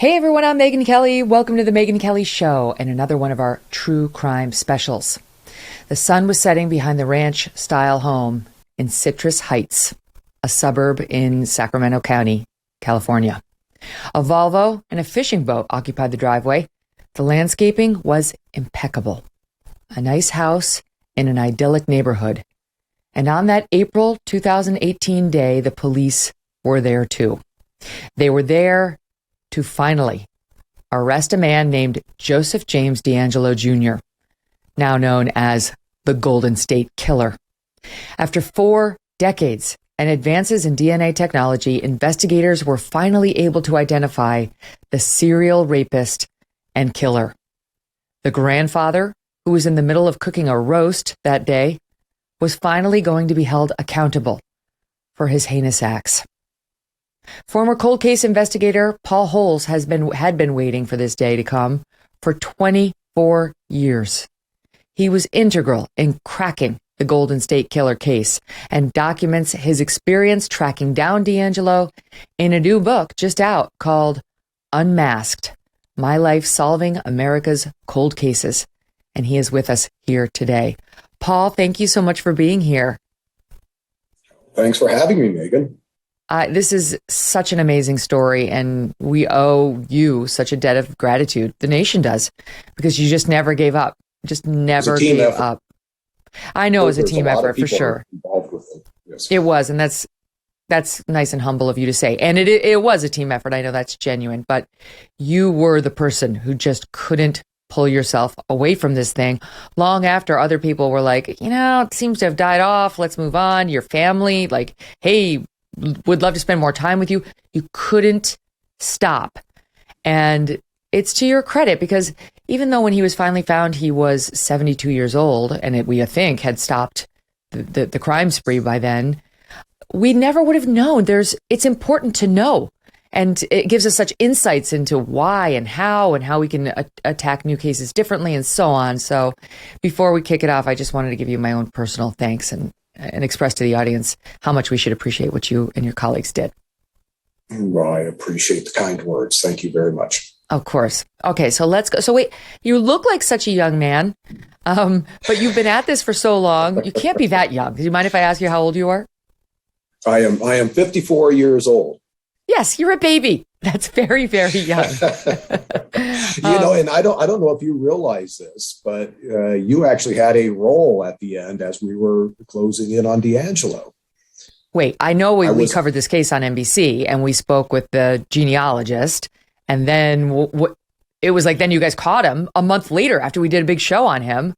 Hey everyone, I'm Megyn Kelly. Welcome to the Megyn Kelly Show and another one of our true crime specials. The sun was setting behind the ranch-style home in Citrus Heights, a suburb in Sacramento County, California. A Volvo and a fishing boat occupied the driveway. The landscaping was impeccable. A nice house in an idyllic neighborhood. And on that April 2018 day, the police were there too. They were there to finally arrest a man named Joseph James DeAngelo Jr., now known as the Golden State Killer. After 4 decades and advances in DNA technology, investigators were finally able to identify the serial rapist and killer. The grandfather, who was in the middle of cooking a roast that day, was finally going to be held accountable for his heinous acts. Former cold case investigator Paul Holes had been waiting for this day to come for 24 years. He was integral in cracking the Golden State Killer case and documents his experience tracking down DeAngelo in a new book just out called Unmasked: My Life Solving America's Cold Cases. And he is with us here today. Paul, thank you so much for being here. Thanks for having me, Megyn. This is such an amazing story, and we owe you such a debt of gratitude. The nation does, because you just never gave up. Just never gave up. I know it was a team effort for sure. Yes. It was, and that's nice and humble of you to say. And it was a team effort. I know that's genuine, but you were the person who just couldn't pull yourself away from this thing long after other people were like, it seems to have died off. Let's move on. Your family, like, hey, would love to spend more time with you. You couldn't stop. And it's to your credit, because even though when he was finally found, he was 72 years old, and we, I think, had stopped the crime spree by then, we never would have known. It's important to know. And it gives us such insights into why and how we can attack new cases differently and so on. So before we kick it off, I just wanted to give you my own personal thanks and express to the audience how much we should appreciate what you and your colleagues did. Well, I appreciate the kind words. Thank you very much. Of course. Okay, so let's go. So wait, you look like such a young man, but you've been at this for so long. You can't be that young. Do you mind if I ask you how old you are? I am 54 years old. Yes, you're a baby. That's very, very young. And I don't know if you realize this, but you actually had a role at the end as we were closing in on DeAngelo. Wait, I know we covered this case on NBC, and we spoke with the genealogist, and then it was like then you guys caught him a month later after we did a big show on him,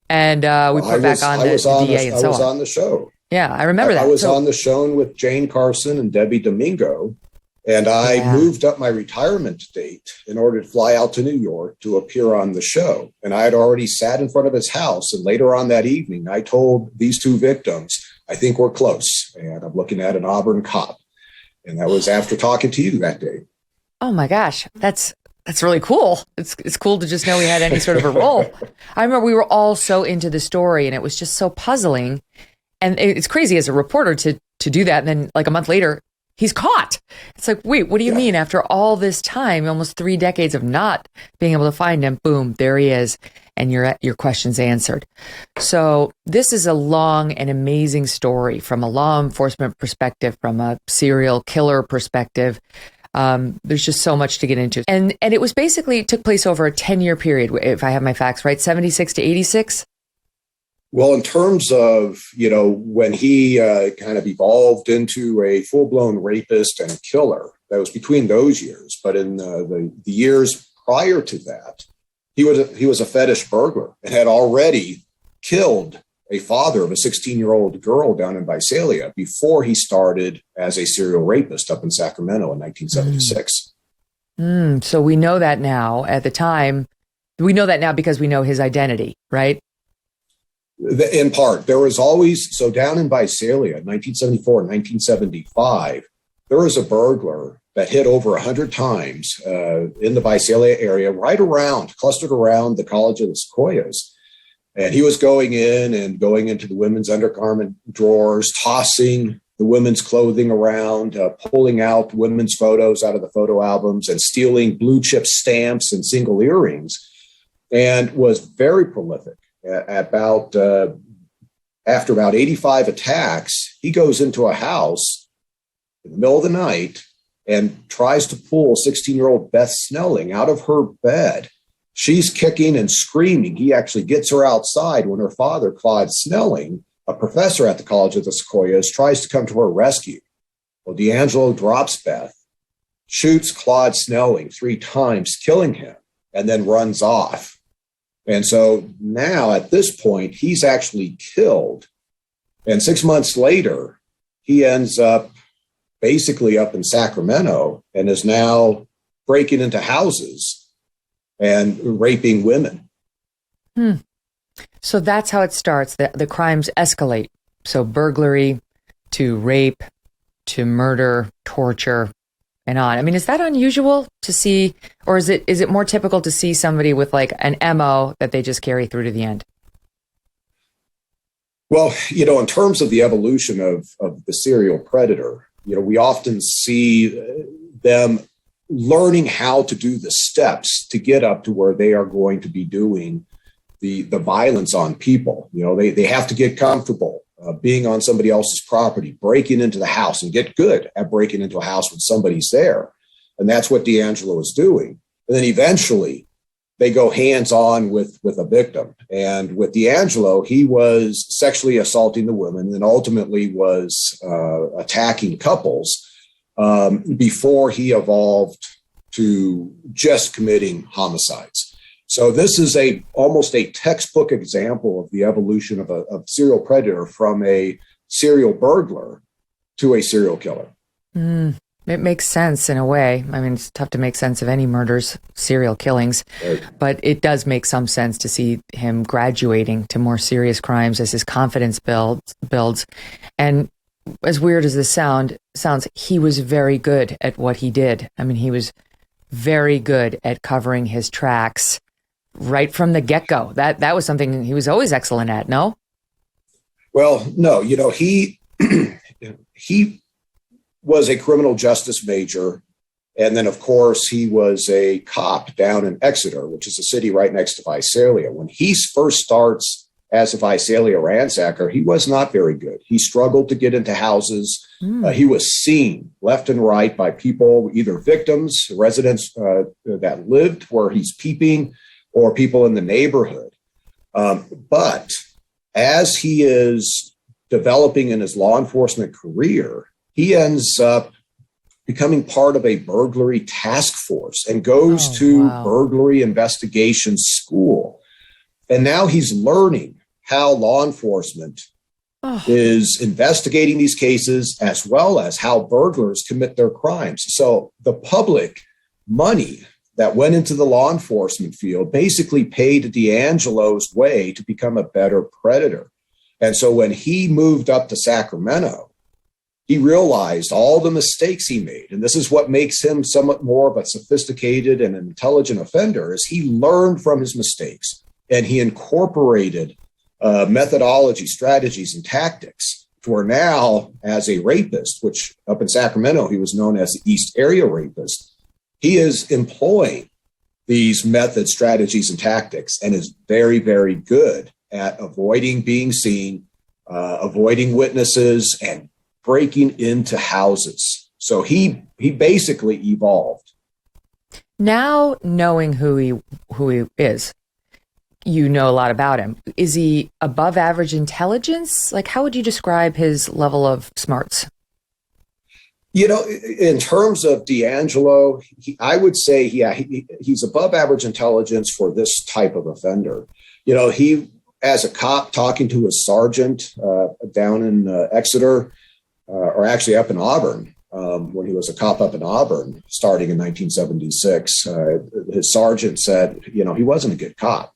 and we put back on the DA and so on. I was on the show. Yeah, I remember that. I was on the show with Jane Carson and Debbie Domingo, and I moved up my retirement date in order to fly out to New York to appear on the show. And I had already sat in front of his house. And later on that evening, I told these two victims, I think we're close. And I'm looking at an Auburn cop. And that was after talking to you that day. Oh, my gosh. That's really cool. It's cool to just know we had any sort of a role. I remember we were all so into the story, and it was just so puzzling. And it's crazy as a reporter to do that. And then like a month later, he's caught. It's like, wait, what do you mean? After all this time, almost 3 decades of not being able to find him, boom, there he is. And your questions answered. So this is a long and amazing story from a law enforcement perspective, from a serial killer perspective. There's just so much to get into. And it was basically took place over a 10-year period, if I have my facts right, 76 to 86. Well, in terms of, when he kind of evolved into a full-blown rapist and a killer, that was between those years. But in the years prior to that, he was a fetish burglar and had already killed a father of a 16-year-old girl down in Visalia before he started as a serial rapist up in Sacramento in 1976. So we know that now. At the time, we know that now because we know his identity, right? In part, there was always, so down in Visalia, 1974 and 1975, there was a burglar that hit over 100 times in the Visalia area, clustered around the College of the Sequoias. And he was going into the women's undergarment drawers, tossing the women's clothing around, pulling out women's photos out of the photo albums and stealing blue chip stamps and single earrings, and was very prolific. After about 85 attacks, he goes into a house in the middle of the night and tries to pull 16-year-old Beth Snelling out of her bed. She's kicking and screaming. He actually gets her outside when her father, Claude Snelling, a professor at the College of the Sequoias, tries to come to her rescue. Well, DeAngelo drops Beth, shoots Claude Snelling 3 times, killing him, and then runs off. And so now at this point, he's actually killed. And 6 months later, he ends up basically up in Sacramento and is now breaking into houses and raping women. So that's how it starts. The crimes escalate. So burglary to rape to murder, torture, and on. I mean, is that unusual to see, or is it more typical to see somebody with like an MO that they just carry through to the end? Well, in terms of the evolution of the serial predator, we often see them learning how to do the steps to get up to where they are going to be doing the violence on people. They have to get comfortable being on somebody else's property, breaking into the house, and get good at breaking into a house when somebody's there. And that's what DeAngelo is doing. And then eventually they go hands-on with a victim. And with DeAngelo, he was sexually assaulting the women and ultimately was attacking couples before he evolved to just committing homicides. So this is almost a textbook example of the evolution of a serial predator from a serial burglar to a serial killer. It makes sense in a way. I mean, it's tough to make sense of any murders, serial killings, Right. But it does make some sense to see him graduating to more serious crimes as his confidence builds. And as weird as this sounds, he was very good at what he did. I mean, he was very good at covering his tracks right from the get-go. That was something he was always excellent at, no? Well, no, he was a criminal justice major. And then, of course, he was a cop down in Exeter, which is a city right next to Visalia. When he first starts as a Visalia ransacker, he was not very good. He struggled to get into houses. He was seen left and right by people, either victims, residents that lived where he's peeping, or people in the neighborhood. But as he is developing in his law enforcement career, he ends up becoming part of a burglary task force and goes to burglary investigation school. And now he's learning how law enforcement is investigating these cases, as well as how burglars commit their crimes. So the public money that went into the law enforcement field basically paid DeAngelo's way to become a better predator. And so when he moved up to Sacramento, he realized all the mistakes he made. And this is what makes him somewhat more of a sophisticated and intelligent offender, is he learned from his mistakes and he incorporated methodology, strategies, and tactics to where now, as a rapist, which up in Sacramento, he was known as the East Area Rapist, he is employing these methods, strategies, and tactics, and is very, very good at avoiding being seen, avoiding witnesses, and breaking into houses. So he basically evolved. Now, knowing who he is, you know a lot about him. Is he above average intelligence? Like, how would you describe his level of smarts? In terms of DeAngelo, I would say, he's above average intelligence for this type of offender. He, as a cop, talking to his sergeant down in Exeter, or actually up in Auburn, when he was a cop up in Auburn, starting in 1976, his sergeant said, he wasn't a good cop.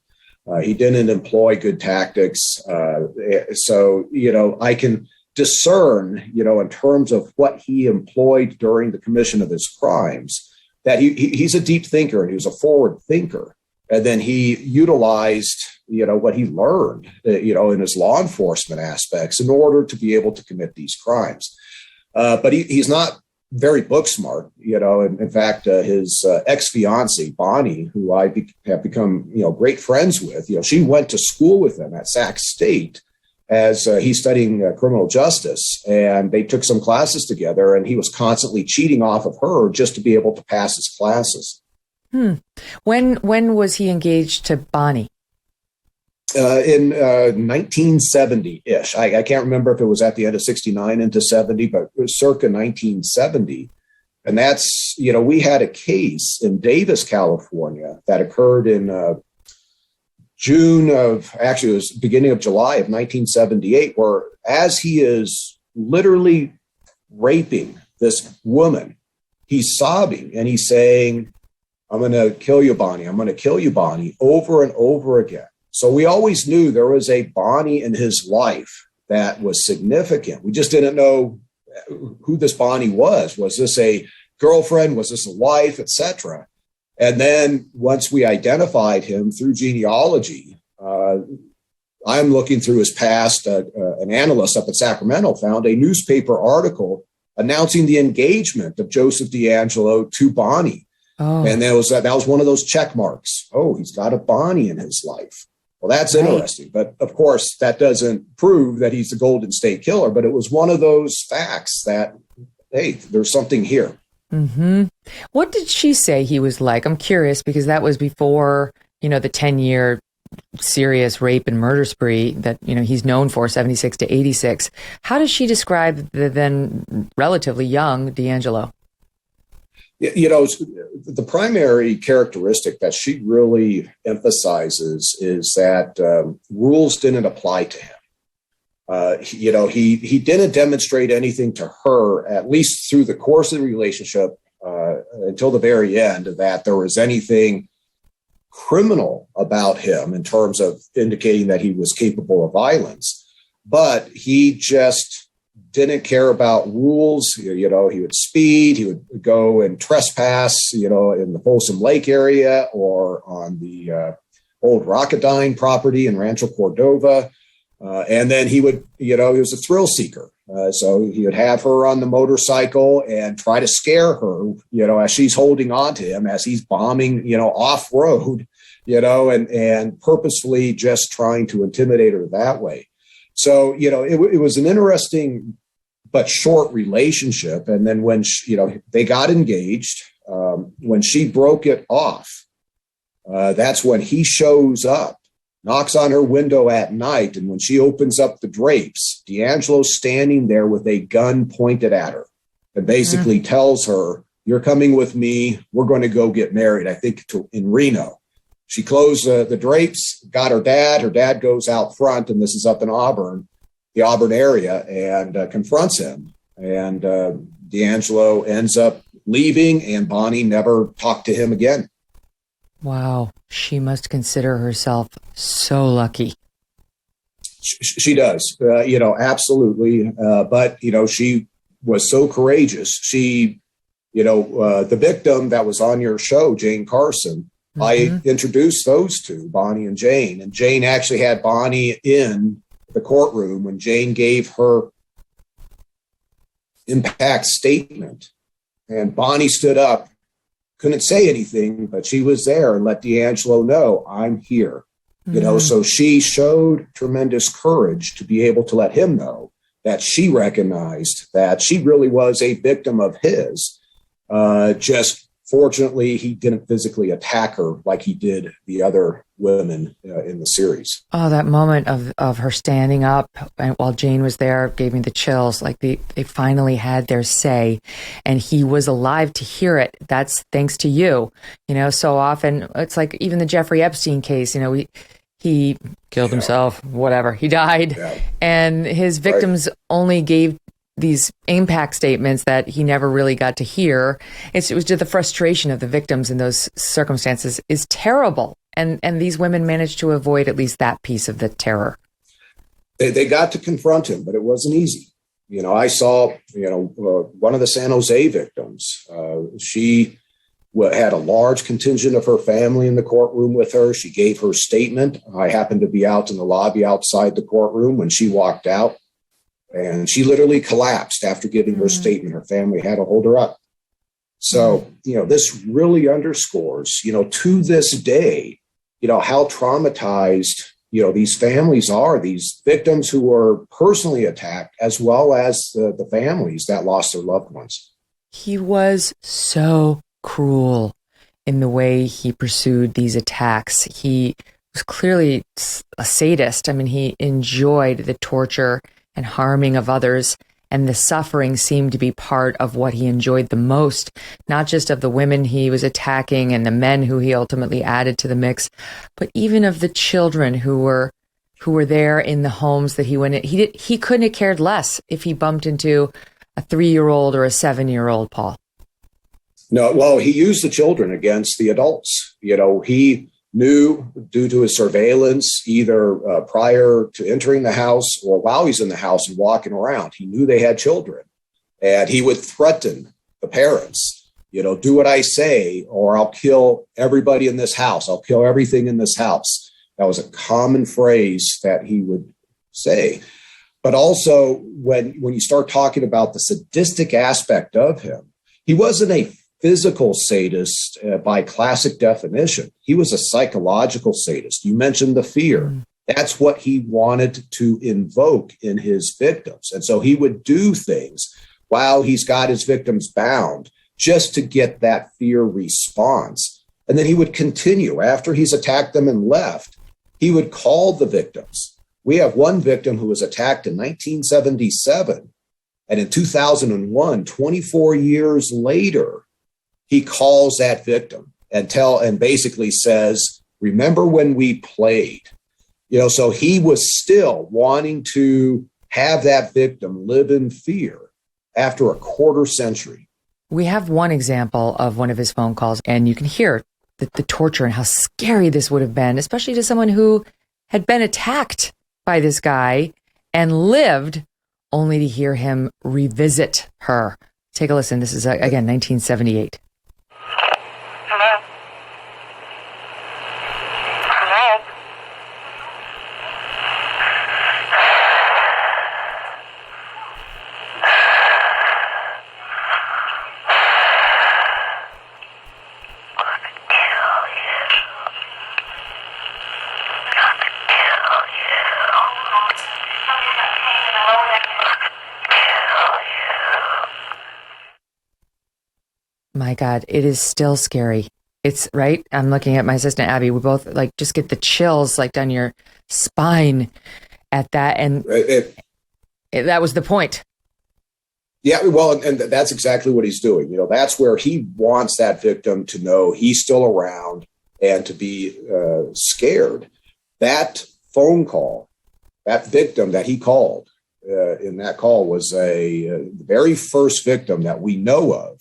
He didn't employ good tactics. So, I can discern, in terms of what he employed during the commission of his crimes, that he's a deep thinker and he was a forward thinker. And then he utilized, what he learned, in his law enforcement aspects in order to be able to commit these crimes. But he's not very book smart, In fact, his ex-fiancee, Bonnie, who have become, great friends with, she went to school with him at Sac State as he's studying criminal justice. And they took some classes together, and he was constantly cheating off of her just to be able to pass his classes. When was he engaged to Bonnie? In 1970-ish. I can't remember if it was at the end of 69 into 70, but it was circa 1970. And that's, we had a case in Davis, California that occurred in it was beginning of July of 1978, where as he is literally raping this woman, he's sobbing and he's saying, "I'm going to kill you, Bonnie. I'm going to kill you, Bonnie," over and over again. So we always knew there was a Bonnie in his life that was significant. We just didn't know who this Bonnie was. Was this a girlfriend? Was this a wife, etc.? And then once we identified him through genealogy, I'm looking through his past. An analyst up at Sacramento found a newspaper article announcing the engagement of Joseph DeAngelo to Bonnie. Oh. And that was one of those check marks. Oh, he's got a Bonnie in his life. Well, that's interesting. But of course, that doesn't prove that he's the Golden State Killer. But it was one of those facts that, hey, there's something here. Mm-hmm. What did she say he was like? I'm curious because that was before, the 10-year serious rape and murder spree that, he's known for, 76 to 86. How does she describe the then relatively young DeAngelo? The primary characteristic that she really emphasizes is that rules didn't apply to him. He didn't demonstrate anything to her, at least through the course of the relationship until the very end, that there was anything criminal about him in terms of indicating that he was capable of violence. But he just didn't care about rules. He would speed, he would go and trespass, in the Folsom Lake area or on the old Rocketdyne property in Rancho Cordova. And then he would, he was a thrill seeker. So he would have her on the motorcycle and try to scare her, as she's holding on to him, as he's bombing, off road, and purposefully just trying to intimidate her that way. So, it was an interesting but short relationship. And then when they got engaged, when she broke it off, that's when he shows up, knocks on her window at night. And when she opens up the drapes, DeAngelo's standing there with a gun pointed at her and basically tells her, "You're coming with me. We're going to go get married," I think in Reno. She closed the drapes, got her dad. Her dad goes out front, and this is up in Auburn, the Auburn area, and confronts him. And DeAngelo ends up leaving, and Bonnie never talked to him again. Wow. She must consider herself so lucky. She does, absolutely. But, she was so courageous. She, the victim that was on your show, Jane Carson, I introduced those two, Bonnie and Jane. And Jane actually had Bonnie in the courtroom when Jane gave her impact statement. And Bonnie stood up, couldn't say anything, but she was there and let DeAngelo know, "I'm here." So she showed tremendous courage to be able to let him know that she recognized that she really was a victim of his. Just fortunately, he didn't physically attack her like he did the other women in the series. Oh, that moment of her standing up while Jane was there gave me the chills. Like they finally had their say, and he was alive to hear it. That's thanks to you. So often it's like even the Jeffrey Epstein case. He killed himself, whatever. He died, and his victims only gave these impact statements that he never really got to hear. It was just the frustration of the victims in those circumstances is terrible. And these women managed to avoid at least that piece of the terror. They got to confront him, but it wasn't easy. I saw, one of the San Jose victims. She had a large contingent of her family in the courtroom with her. She gave her statement. I happened to be out in the lobby outside the courtroom when she walked out. And she literally collapsed after giving her statement. Her family had to hold her up. So, this really underscores, to this day, how traumatized, these families are, these victims who were personally attacked, as well as the families that lost their loved ones. He was so cruel in the way he pursued these attacks. He was clearly a sadist. I mean, he enjoyed the torture and harming of others, and the suffering seemed to be part of what he enjoyed the most, not just of the women he was attacking and the men who he ultimately added to the mix, but even of the children who were there in the homes that he went in. He couldn't have cared less if he bumped into a 3-year-old or a 7-year-old, Paul. No, well, he used the children against the adults. He knew, due to his surveillance, either prior to entering the house or while he's in the house and walking around, he knew they had children. And he would threaten the parents, do what I say, or I'll kill everybody in this house. I'll kill everything in this house. That was a common phrase that he would say. But also, when you start talking about the sadistic aspect of him, he wasn't a physical sadist by classic definition. He was a psychological sadist. You mentioned the fear. That's what he wanted to invoke in his victims. And so he would do things while he's got his victims bound just to get that fear response. And then he would continue. After he's attacked them and left, he would call the victims. We have one victim who was attacked in 1977. And in 2001, 24 years later, he calls that victim and basically says, remember when we played? So he was still wanting to have that victim live in fear after a quarter century. We have one example of one of his phone calls, and you can hear the torture and how scary this would have been, especially to someone who had been attacked by this guy and lived only to hear him revisit her. Take a listen. This is, again, 1978. My God, it is still scary. It's right. I'm looking at my assistant, Abby. We both just get the chills down your spine at that. And that was the point. Yeah, well, and that's exactly what he's doing. That's where he wants that victim to know he's still around and to be scared. That phone call, that victim that he called in that call was the very first victim that we know of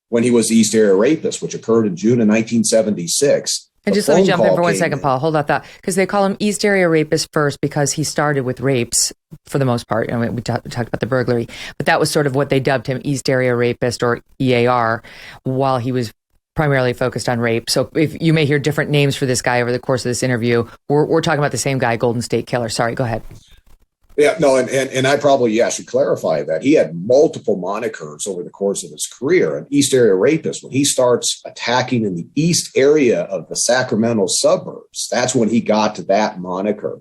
when he was the East Area Rapist, which occurred in June of 1976. And just let me jump in for 1 second, Paul. Hold that thought. Because they call him East Area Rapist first because he started with rapes for the most part. We talked about the burglary. But that was sort of what they dubbed him, East Area Rapist or EAR, while he was primarily focused on rape. So if you may hear different names for this guy over the course of this interview, we're talking about the same guy, Golden State Killer. Sorry, go ahead. Yeah, no, and I probably should clarify that he had multiple monikers over the course of his career. An East Area Rapist, when he starts attacking in the east area of the Sacramento suburbs, that's when he got to that moniker.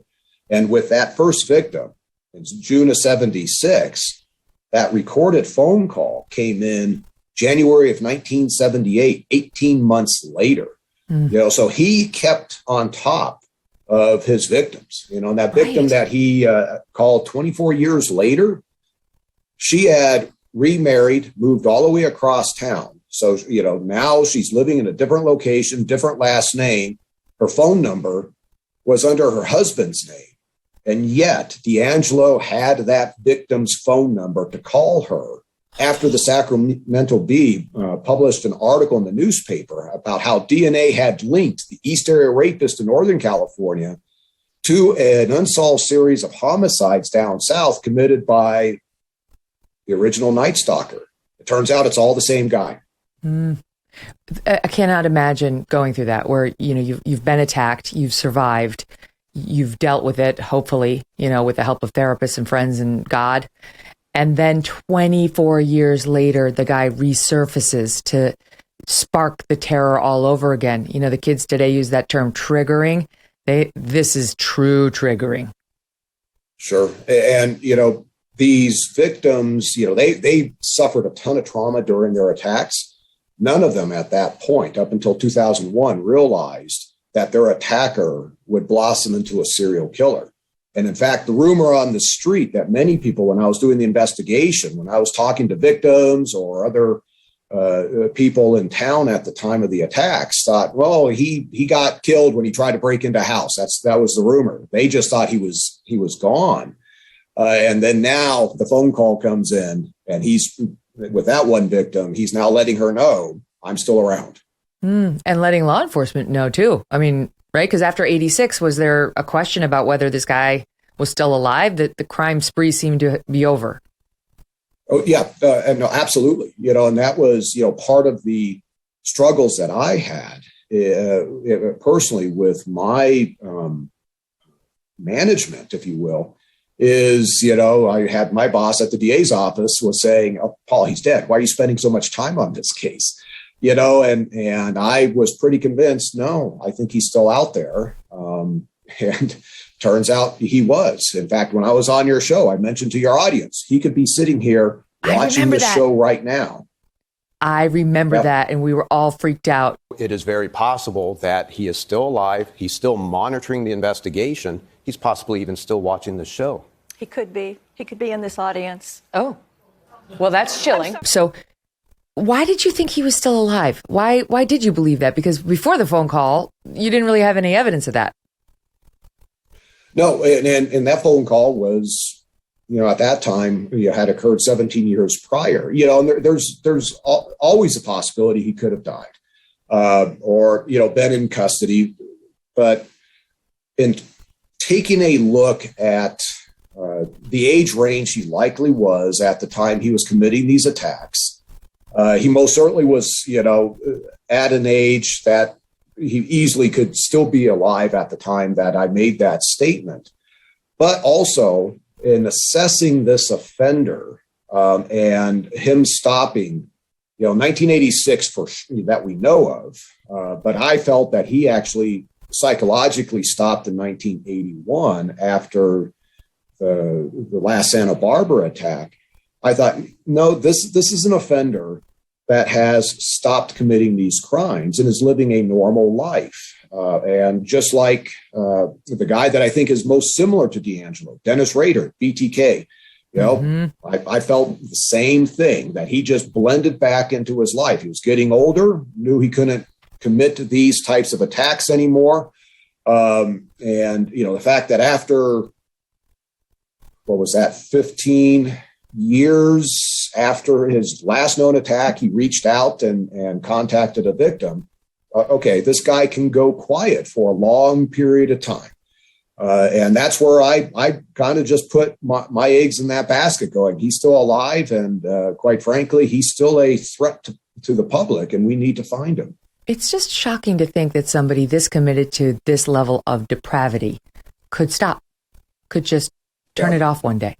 And with that first victim in June of 76, that recorded phone call came in January of 1978, 18 months later. So he kept on top of his victims, and that victim that he called 24 years later, she had remarried, moved all the way across town. So, now she's living in a different location, different last name. Her phone number was under her husband's name. And yet DeAngelo had that victim's phone number to call her after the Sacramento Bee published an article in the newspaper about how DNA had linked the East Area Rapist in Northern California to an unsolved series of homicides down south committed by the original Night Stalker. It turns out it's all the same guy. I cannot imagine going through that where, you've been attacked, you've survived, you've dealt with it, hopefully, with the help of therapists and friends and God. And then 24 years later, the guy resurfaces to spark the terror all over again. The kids today use that term triggering. This is true triggering. Sure. And, these victims, they suffered a ton of trauma during their attacks. None of them at that point, up until 2001, realized that their attacker would blossom into a serial killer. And in fact, the rumor on the street that many people, when I was doing the investigation, when I was talking to victims or other people in town at the time of the attacks, thought, well, he got killed when he tried to break into a house. That was the rumor. They just thought he was gone. And then now the phone call comes in, and he's with that one victim. He's now letting her know, I'm still around. And letting law enforcement know too. I mean, right? Because after 86, was there a question about whether this guy was still alive? That the crime spree seemed to be over. Oh, yeah. And no, absolutely. And that was, part of the struggles that I had personally with my management, if you will, is, I had my boss at the DA's office was saying, oh, Paul, he's dead. Why are you spending so much time on this case? And I was pretty convinced, no, I think he's still out there. And turns out he was. In fact, when I was on your show, I mentioned to your audience, he could be sitting here watching this show right now. I remember that, and we were all freaked out. It is very possible that he is still alive. He's still monitoring the investigation. He's possibly even still watching the show. He could be. He could be in this audience. Oh, well, that's chilling. So why did you think he was still alive? Why did you believe that? Because before the phone call, you didn't really have any evidence of that. No, and that phone call was, at that time, had occurred 17 years prior. And there's always a possibility he could have died or, been in custody. But in taking a look at the age range he likely was at the time he was committing these attacks, he most certainly was, at an age that he easily could still be alive at the time that I made that statement. But also in assessing this offender and him stopping, 1986 that we know of, but I felt that he actually psychologically stopped in 1981 after the last Santa Barbara attack. I thought, no, this is an offender that has stopped committing these crimes and is living a normal life. And just like the guy that I think is most similar to DeAngelo, Dennis Rader, BTK, I felt the same thing, that he just blended back into his life. He was getting older, knew he couldn't commit to these types of attacks anymore. And, the fact that after, 15 years after his last known attack, he reached out and contacted a victim. Okay, this guy can go quiet for a long period of time. And that's where I kind of just put my eggs in that basket going, he's still alive. And quite frankly, he's still a threat to the public, and we need to find him. It's just shocking to think that somebody this committed to this level of depravity could stop, could just turn it off one day.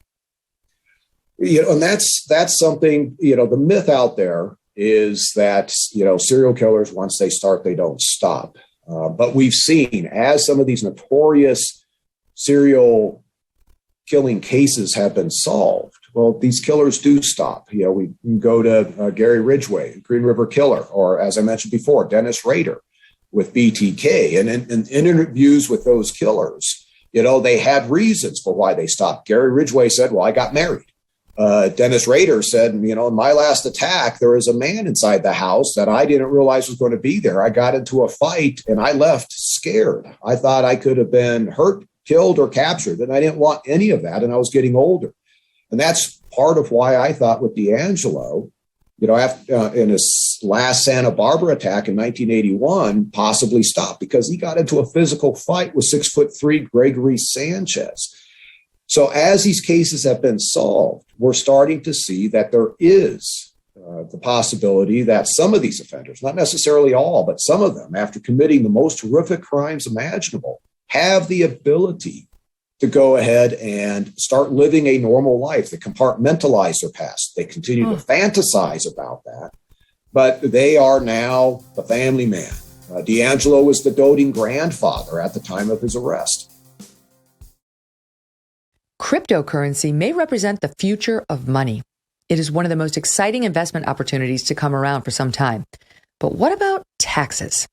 And that's something, the myth out there is that, serial killers, once they start, they don't stop. But we've seen, as some of these notorious serial killing cases have been solved, well, these killers do stop. We can go to Gary Ridgway, Green River Killer, or as I mentioned before, Dennis Rader with BTK. And in interviews with those killers, they had reasons for why they stopped. Gary Ridgway said, well, I got married. Dennis Rader said, in my last attack, there was a man inside the house that I didn't realize was going to be there. I got into a fight and I left scared. I thought I could have been hurt, killed, or captured, and I didn't want any of that. And I was getting older. And that's part of why I thought with DeAngelo, after, in his last Santa Barbara attack in 1981, possibly stopped because he got into a physical fight with 6'3" Gregory Sanchez. So as these cases have been solved, we're starting to see that there is the possibility that some of these offenders, not necessarily all, but some of them, after committing the most horrific crimes imaginable, have the ability to go ahead and start living a normal life. They compartmentalize their past. They continue to fantasize about that, but they are now the family man. DeAngelo was the doting grandfather at the time of his arrest. Cryptocurrency may represent the future of money. It is one of the most exciting investment opportunities to come around for some time. But what about taxes?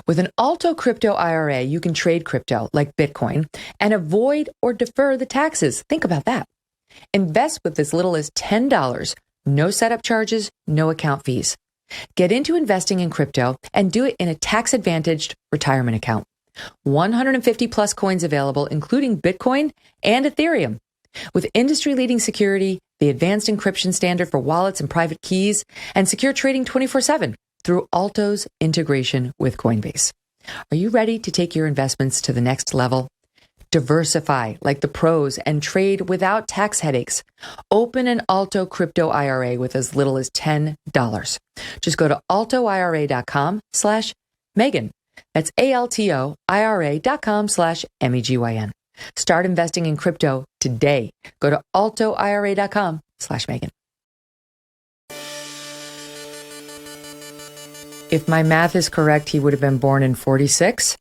With an Alto Crypto IRA, you can trade crypto like Bitcoin and avoid or defer the taxes. Think about that. Invest with as little as $10, no setup charges, no account fees. Get into investing in crypto and do it in a tax-advantaged retirement account. 150 plus coins available, including Bitcoin and Ethereum. With industry-leading security, the advanced encryption standard for wallets and private keys, and secure trading 24/7 through Alto's integration with Coinbase. Are you ready to take your investments to the next level? Diversify like the pros and trade without tax headaches. Open an Alto Crypto IRA with as little as $10. Just go to altoira.com/Megyn. That's ALTOIRA.com/MEGYN. Start investing in crypto today. Go to altoira.com/Megyn. If my math is correct, he would have been born in 46?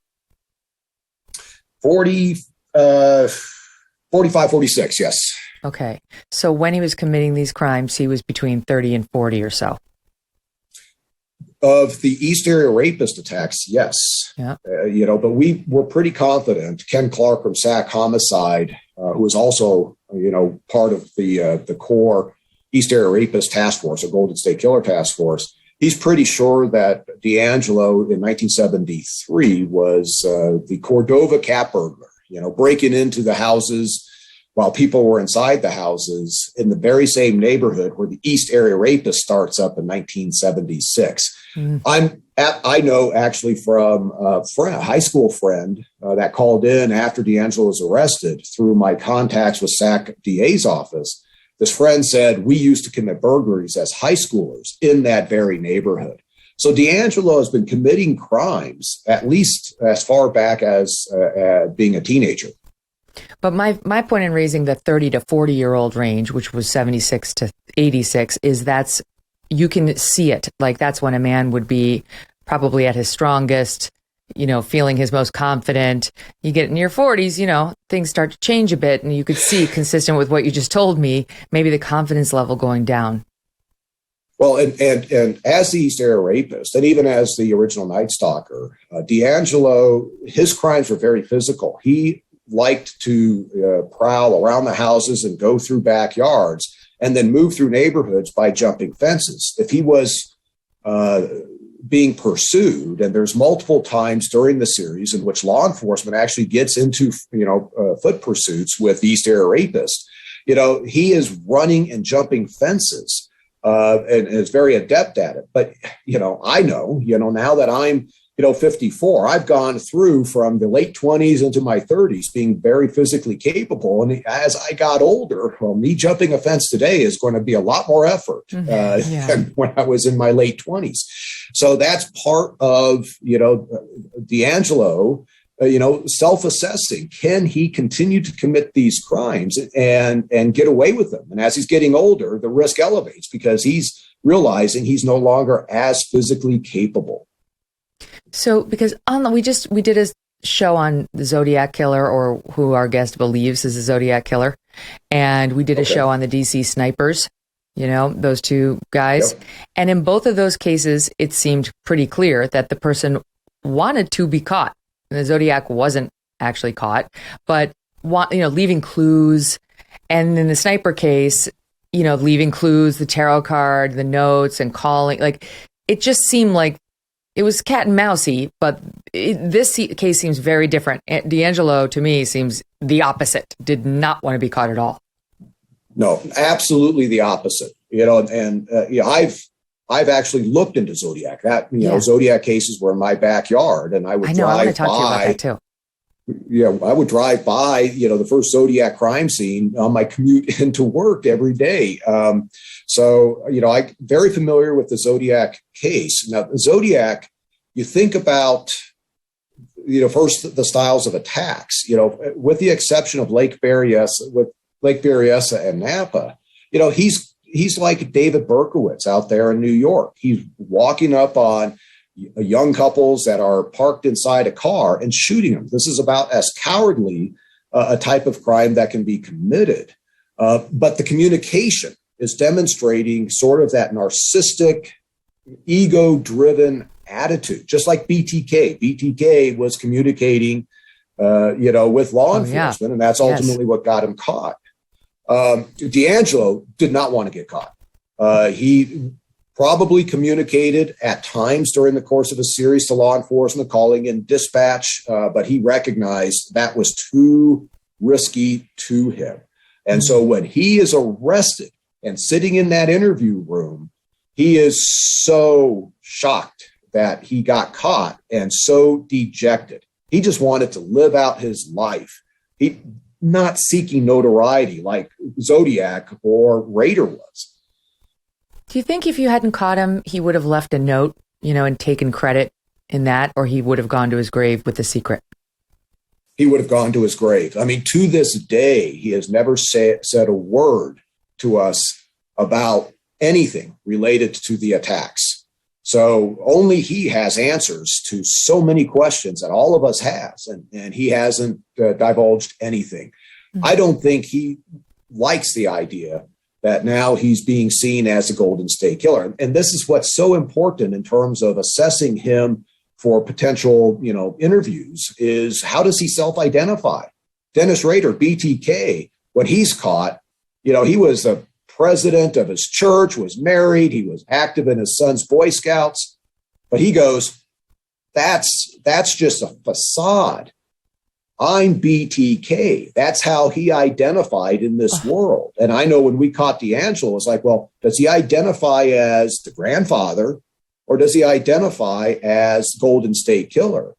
45, 46, yes. Okay. So when he was committing these crimes, he was between 30 and 40 or so. Of the East Area rapist attacks, yes. Yeah. But we were pretty confident. Ken Clark from SAC Homicide, who was also, part of the core East Area Rapist Task Force, or Golden State Killer Task Force, he's pretty sure that DeAngelo in 1973 was the Cordova cat burglar, breaking into the houses while people were inside the houses in the very same neighborhood where the East Area Rapist starts up in 1976. I know actually from a high school friend that called in after DeAngelo was arrested through my contacts with SAC DA's office. This friend said, we used to commit burglaries as high schoolers in that very neighborhood. So DeAngelo has been committing crimes at least as far back as being a teenager. But my point in raising the 30 to 40-year-old range, which was 76 to 86, is you can see it. Like that's when a man would be probably at his strongest, feeling his most confident. You get in your 40s, things start to change a bit, and you could see, consistent with what you just told me, maybe the confidence level going down. Well, and as the East Area Rapist, and even as the original Night Stalker, DeAngelo, his crimes were very physical. He liked to prowl around the houses and go through backyards and then move through neighborhoods by jumping fences. If he was being pursued, and there's multiple times during the series in which law enforcement actually gets into foot pursuits with the East Area Rapist, he is running and jumping fences and is very adept at it. But I know now that I'm 54, I've gone through from the late 20s into my 30s being very physically capable. And as I got older, me jumping a fence today is going to be a lot more effort than when I was in my late 20s. So that's part of, DeAngelo, self-assessing. Can he continue to commit these crimes and get away with them? And as he's getting older, the risk elevates because he's realizing he's no longer as physically capable. So, because we did a show on the Zodiac killer, or who our guest believes is a Zodiac killer, and we did a show on the DC snipers, those two guys. Yep. And in both of those cases, it seemed pretty clear that the person wanted to be caught. And the Zodiac wasn't actually caught, but leaving clues. And in the sniper case, leaving clues, the tarot card, the notes, and calling. Like, it just seemed like it was cat and mousey, but this case seems very different. DeAngelo, to me, seems the opposite. Did not want to be caught at all. No, absolutely the opposite. I've actually looked into Zodiac. Zodiac cases were in my backyard, and I would drive by. I want to talk to you about that too. Yeah, I would drive by, the first Zodiac crime scene on my commute into work every day. I'm very familiar with the Zodiac case. Now, the Zodiac, you think about, first the styles of attacks, with the exception of Lake Berryessa and Napa, he's like David Berkowitz out there in New York. He's walking up on young couples that are parked inside a car and shooting them. This is about as cowardly a type of crime that can be committed. But the communication is demonstrating sort of that narcissistic, ego-driven attitude, just like BTK. BTK was communicating, with law enforcement, and that's ultimately what got him caught. DeAngelo did not want to get caught. He probably communicated at times during the course of a series to law enforcement, calling in dispatch, but he recognized that was too risky to him. And so when he is arrested and sitting in that interview room, he is so shocked that he got caught and so dejected. He just wanted to live out his life. He not seeking notoriety like Zodiac or Raider was. Do you think if you hadn't caught him, he would have left a note, and taken credit in that, or he would have gone to his grave with the secret? He would have gone to his grave. I mean, to this day, he has never said a word to us about anything related to the attacks. So only he has answers to so many questions that all of us has, and he hasn't divulged anything. Mm-hmm. I don't think he likes the idea that now he's being seen as a Golden State Killer. And this is what's so important in terms of assessing him for potential, interviews, is how does he self-identify? Dennis Rader, BTK, when he's caught, he was a president of his church, was married, he was active in his son's Boy Scouts, but he goes, that's just a facade. I'm BTK. That's how he identified in this world. And I know when we caught DeAngelo, it's like, well, does he identify as the grandfather or does he identify as Golden State Killer?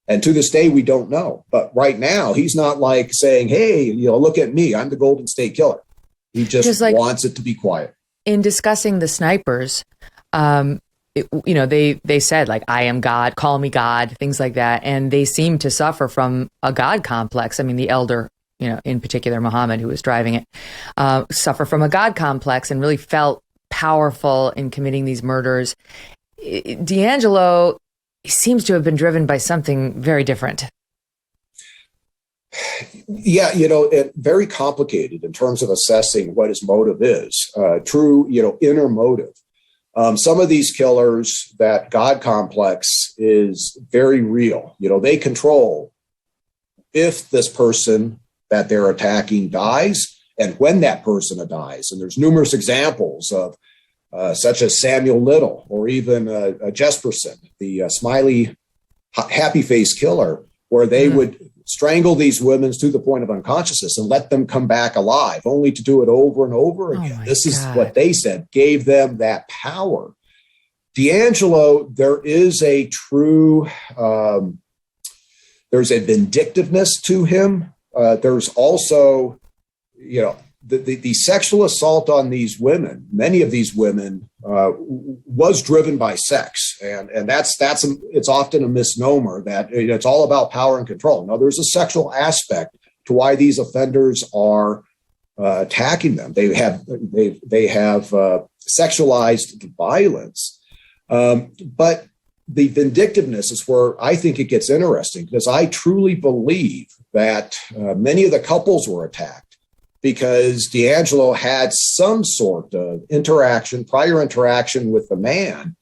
And to this day, we don't know. But right now, he's not like saying, hey, look at me, I'm the Golden State Killer. He just wants it to be quiet. In discussing the snipers, they said, like, I am God, call me God, things like that. And they seem to suffer from a God complex. I mean, the elder, in particular, Muhammad, who was driving it, suffer from a God complex and really felt powerful in committing these murders. DeAngelo seems to have been driven by something very different. Yeah, very complicated in terms of assessing what his motive is, true, inner motive. Some of these killers, that God complex is very real. They control if this person that they're attacking dies and when that person dies. And there's numerous examples of such as Samuel Little or even Jesperson, the smiley, happy face killer, where they would strangle these women to the point of unconsciousness and let them come back alive, only to do it over and over again. This is what they said gave them that power. DeAngelo, there is a true, there's a vindictiveness to him. There's also, the sexual assault on these women, many of these women, was driven by sex, and it's often a misnomer that it's all about power and control. No, there's a sexual aspect to why these offenders are attacking them. They have sexualized violence, but the vindictiveness is where I think it gets interesting, because I truly believe that many of the couples were attacked because DeAngelo had some sort of prior interaction with the man,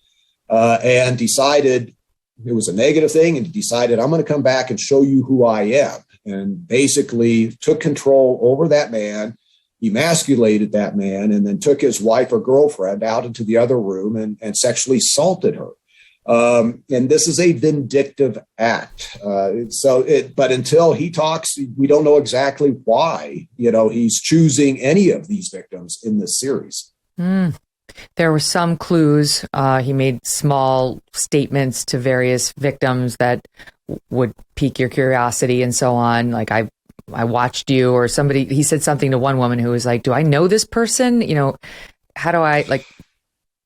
and decided it was a negative thing, and he decided, I'm going to come back and show you who I am, and basically took control over that man, emasculated that man, and then took his wife or girlfriend out into the other room and sexually assaulted her. And this is a vindictive act. But until he talks, we don't know exactly why, he's choosing any of these victims in this series. There were some clues. He made small statements to various victims that would pique your curiosity and so on. Like, I watched you, or somebody, he said something to one woman who was like, do I know this person? How do I, like,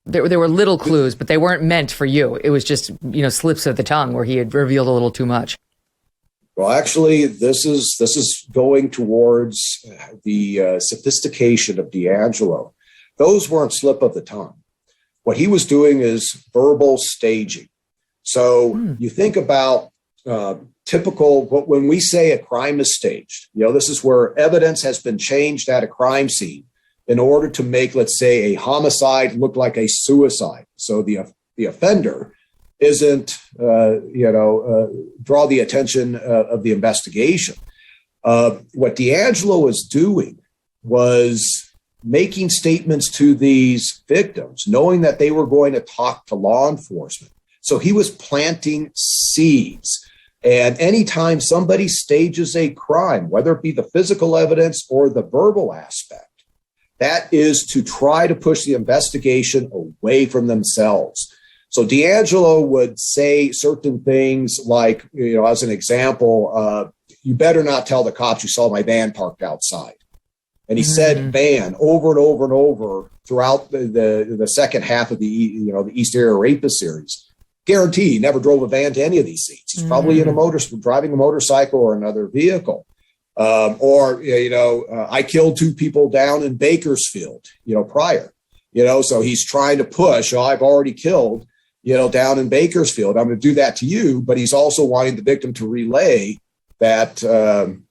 there were little clues, but they weren't meant for you. It was just, slips of the tongue where he had revealed a little too much. Well, actually, this is going towards the sophistication of DeAngelo. Those weren't slip of the tongue. What he was doing is verbal staging. So you think about typical, when we say a crime is staged, this is where evidence has been changed at a crime scene in order to make, let's say, a homicide look like a suicide. So the offender isn't, draw the attention of the investigation. What DeAngelo was doing was making statements to these victims, knowing that they were going to talk to law enforcement. So he was planting seeds. And anytime somebody stages a crime, whether it be the physical evidence or the verbal aspect, that is to try to push the investigation away from themselves. So DeAngelo would say certain things like, as an example, you better not tell the cops you saw my van parked outside. And he said van over and over and over throughout the second half of the East Area Rapist series. Guarantee he never drove a van to any of these seats. He's probably driving a motorcycle or another vehicle. I killed 2 people down in Bakersfield, prior. So he's trying to push, I've already killed, down in Bakersfield. I'm going to do that to you. But he's also wanting the victim to relay that,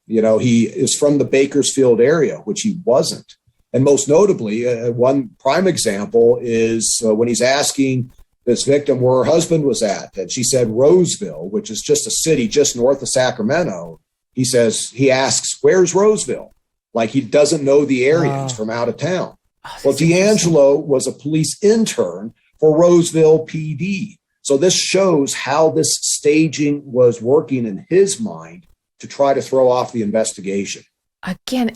he is from the Bakersfield area, which he wasn't. And most notably, one prime example is when he's asking this victim where her husband was at. And she said Roseville, which is just a city just north of Sacramento. He asks, where's Roseville? Like he doesn't know the area. He's from out of town. Well, DeAngelo was a police intern for Roseville PD. So this shows how this staging was working in his mind to try to throw off the investigation. Again,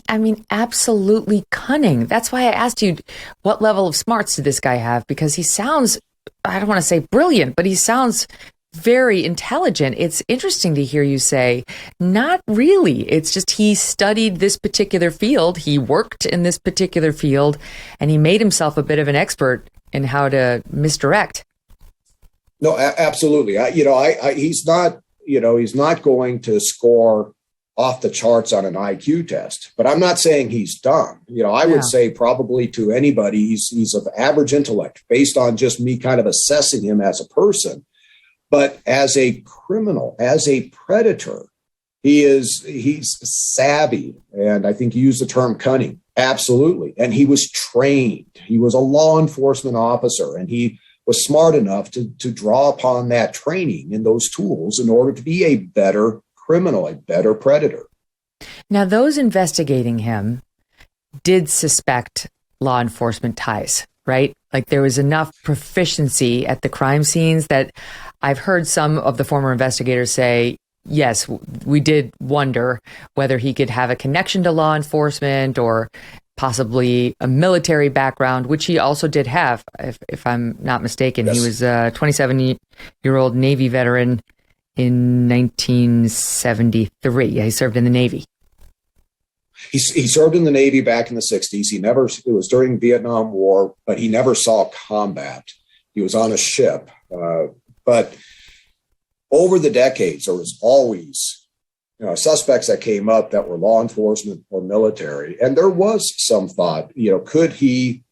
absolutely cunning. That's why I asked you, what level of smarts did this guy have? Because he sounds, I don't want to say brilliant, but he sounds very intelligent. It's interesting to hear you say, not really. It's just he studied this particular field. He worked in this particular field, and he made himself a bit of an expert in how to misdirect. No, absolutely. He's not going to score off the charts on an IQ test, but I'm not saying he's dumb. I would say probably to anybody, he's of average intellect based on just me kind of assessing him as a person. But as a criminal, as a predator, he's savvy. And I think you used the term cunning. Absolutely. And he was trained. He was a law enforcement officer, and he was smart enough to draw upon that training and those tools in order to be a better criminal, a better predator. Now, those investigating him did suspect law enforcement ties, right? Like there was enough proficiency at the crime scenes that I've heard some of the former investigators say, yes, we did wonder whether he could have a connection to law enforcement or possibly a military background, which he also did have, if I'm not mistaken. Yes. He was a 27-year-old Navy veteran in 1973. Yeah, he served in the Navy. He served in the Navy back in the 60s. It was during the Vietnam War, but he never saw combat. He was on a ship. But over the decades, there was always suspects that came up that were law enforcement or military. And there was some thought, could he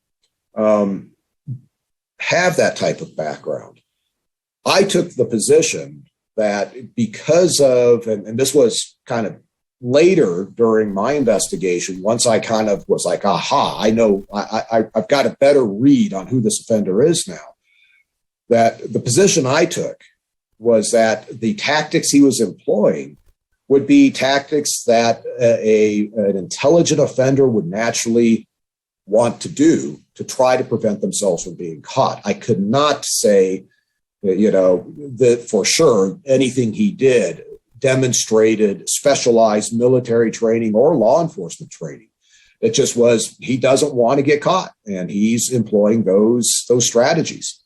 have that type of background? I took the position that because of, and this was kind of later during my investigation, once I kind of was like, aha, I know I've got a better read on who this offender is now, that the position I took was that the tactics he was employing would be tactics that an intelligent offender would naturally want to do to try to prevent themselves from being caught. I could not say, that for sure anything he did demonstrated specialized military training or law enforcement training. It just was, he doesn't want to get caught, and he's employing those strategies.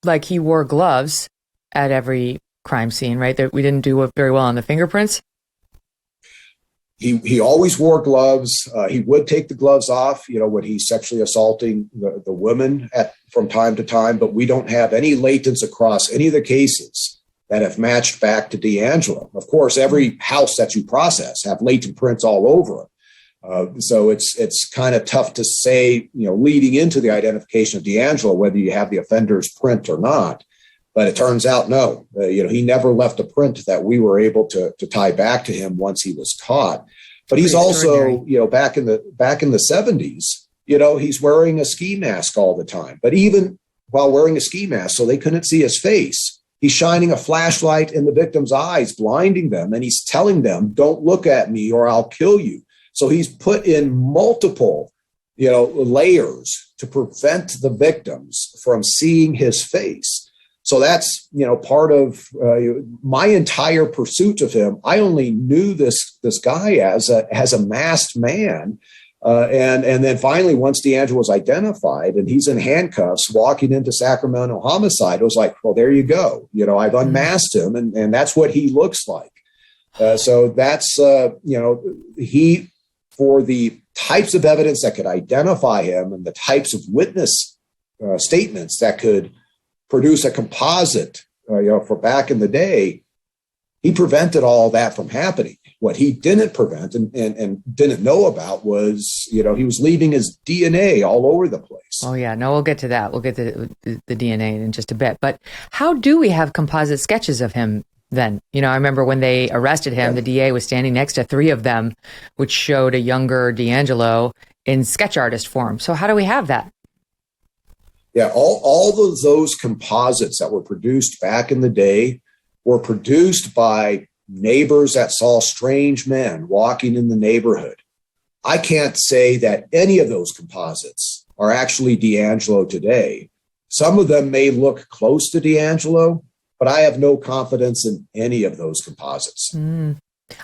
Like he wore gloves at every crime scene, right? That we didn't do very well on the fingerprints. He always wore gloves. He would take the gloves off, when he's sexually assaulting the women from time to time, but we don't have any latents across any of the cases that have matched back to DeAngelo. Of course, every house that you process have latent prints all over it. So it's kind of tough to say, leading into the identification of DeAngelo, whether you have the offender's print or not. But it turns out, no, he never left a print that we were able to tie back to him once he was caught. But he's also, back in the 70s, he's wearing a ski mask all the time. But even while wearing a ski mask, so they couldn't see his face, he's shining a flashlight in the victim's eyes, blinding them, and he's telling them, "Don't look at me or I'll kill you." So he's put in multiple, layers to prevent the victims from seeing his face. So that's, part of my entire pursuit of him. I only knew this guy as a masked man. And then finally, once DeAngelo was identified and he's in handcuffs walking into Sacramento homicide, it was like, well, there you go. I've unmasked him and that's what he looks like. So that's, he, for the types of evidence that could identify him and the types of witness statements that could produce a composite, for back in the day, he prevented all that from happening. What he didn't prevent and didn't know about was, he was leaving his DNA all over the place. Oh, yeah. No, we'll get to that. We'll get to the DNA in just a bit. But how do we have composite sketches of him then? I remember when they arrested him, the DA was standing next to 3 of them, which showed a younger DeAngelo in sketch artist form. So how do we have that? Yeah, all of those composites that were produced back in the day were produced by neighbors that saw strange men walking in the neighborhood. I can't say that any of those composites are actually DeAngelo today. Some of them may look close to DeAngelo, but I have no confidence in any of those composites.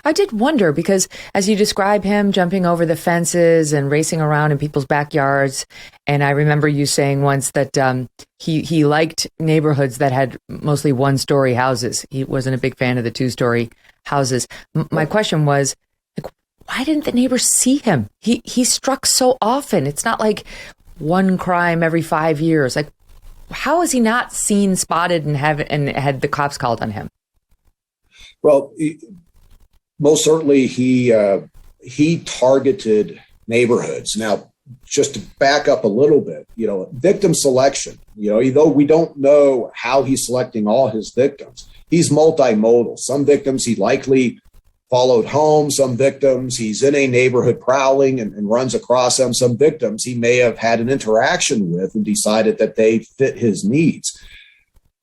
I did wonder because as you describe him jumping over the fences and racing around in people's backyards, and I remember you saying once that he liked neighborhoods that had mostly 1-story houses. He wasn't a big fan of the 2-story houses. My question was, why didn't the neighbors see him? He struck so often. It's not like one crime every 5 years. Like, how is he not seen, spotted, and had the cops called on him? Well, most certainly he targeted neighborhoods. Now, just to back up a little bit, victim selection, although we don't know how he's selecting all his victims, he's multimodal. Some victims he likely followed home. Some victims he's in a neighborhood prowling and runs across them. Some victims he may have had an interaction with and decided that they fit his needs.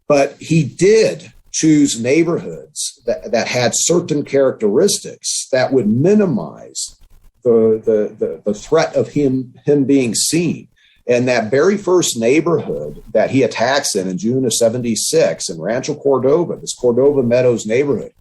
But he did choose neighborhoods that had certain characteristics that would minimize the threat of him being seen. And that very first neighborhood that he attacks in June of 76 in Rancho Cordova, this Cordova Meadows neighborhood,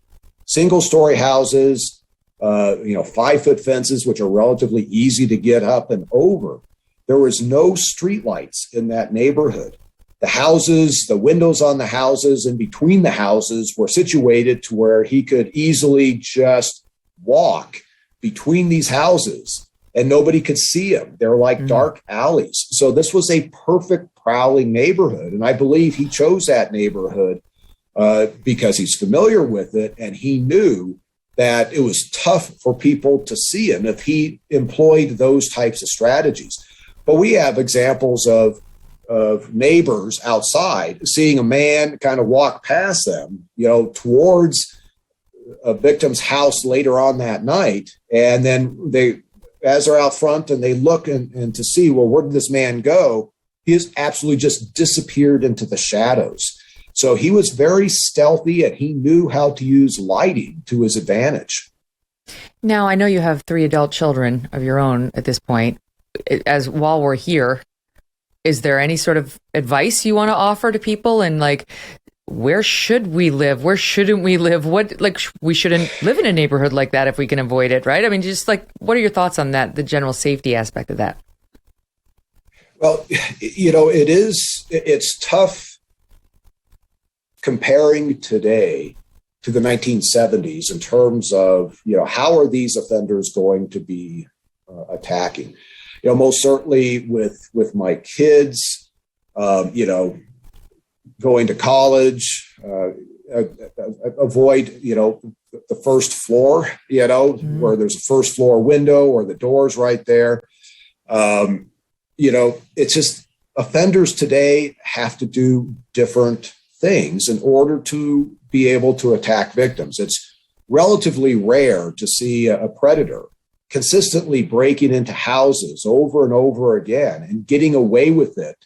single-story houses, 5-foot fences, which are relatively easy to get up and over. There was no streetlights in that neighborhood. The houses, the windows on the houses and between the houses were situated to where he could easily just walk between these houses and nobody could see him. They're like dark alleys. So this was a perfect prowling neighborhood. And I believe he chose that neighborhood because he's familiar with it. And he knew that it was tough for people to see him if he employed those types of strategies. But we have examples of neighbors outside seeing a man kind of walk past them, towards a victim's house later on that night. And then as they're out front and they look and to see, well, where did this man go? He has absolutely just disappeared into the shadows. So he was very stealthy and he knew how to use lighting to his advantage. Now, I know you have 3 adult children of your own at this point. While we're here, is there any sort of advice you want to offer to people? And where should we live? Where shouldn't we live? We shouldn't live in a neighborhood like that if we can avoid it, right? I mean, just what are your thoughts on that, the general safety aspect of that? Well, it's tough comparing today to the 1970s in terms of, how are these offenders going to be attacking? Most certainly with my kids, going to college, avoid, the first floor, where there's a first floor window or the door's right there. It's just offenders today have to do different things in order to be able to attack victims. It's relatively rare to see a predator consistently breaking into houses over and over again and getting away with it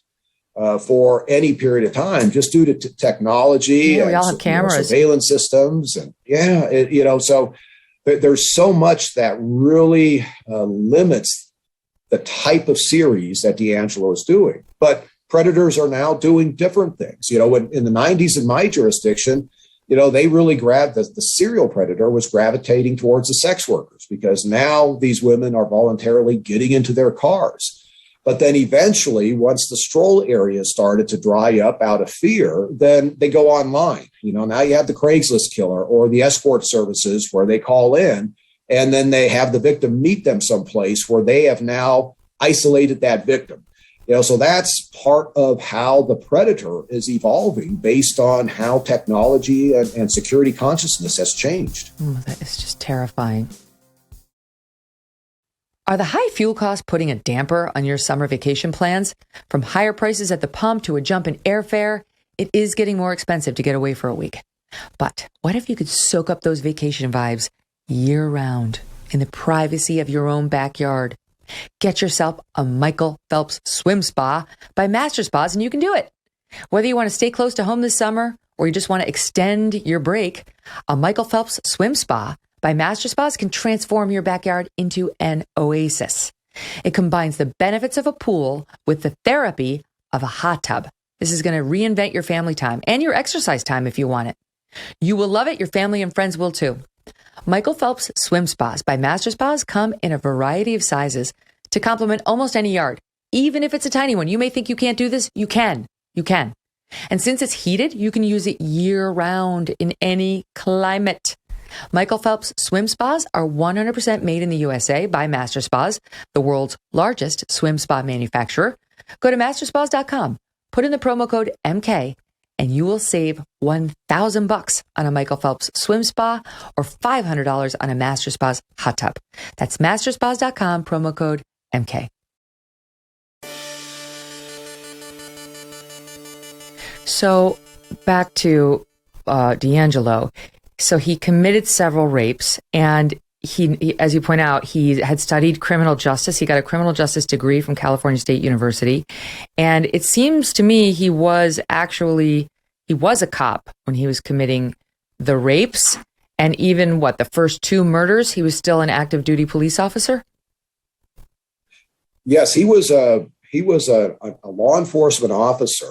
for any period of time, just due to technology. Yeah, we all have cameras, surveillance systems, and so there's so much that really limits the type of series that DeAngelo is doing. But predators are now doing different things. When in the 90s in my jurisdiction, they really grabbed the serial predator was gravitating towards the sex workers, because now these women are voluntarily getting into their cars. But then eventually, once the stroll area started to dry up out of fear, then they go online. Now you have the Craigslist killer or the escort services where they call in, and then they have the victim meet them someplace where they have now isolated that victim. So that's part of how the predator is evolving based on how technology and security consciousness has changed. That is just terrifying. Are the high fuel costs putting a damper on your summer vacation plans? From higher prices at the pump to a jump in airfare, it is getting more expensive to get away for a week. But what if you could soak up those vacation vibes year-round in the privacy of your own backyard? Get yourself a Michael Phelps swim spa by Master Spas, and you can do it. Whether you want to stay close to home this summer or you just want to extend your break, a Michael Phelps swim spa by Master Spas can transform your backyard into an oasis. It combines the benefits of a pool with the therapy of a hot tub. This is going to reinvent your family time and your exercise time if you want it. You will love it. Your family and friends will too. Michael Phelps swim spas by Master Spas come in a variety of sizes to complement almost any yard. Even if it's a tiny one, you may think you can't do this. You can. You can. And since it's heated, you can use it year-round in any climate. Michael Phelps swim spas are 100% made in the USA by Master Spas, the world's largest swim spa manufacturer. Go to masterspas.com, put in the promo code MK, and you will save $1,000 on a Michael Phelps swim spa or $500 on a Master Spas hot tub. That's masterspas.com, promo code MK. So back to DeAngelo. So he committed several rapes, and he, as you point out, he had studied criminal justice. He got a criminal justice degree from California State University. And it seems to me he was a cop when he was committing the rapes. And even the first two murders, he was still an active duty police officer? Yes, he was a law enforcement officer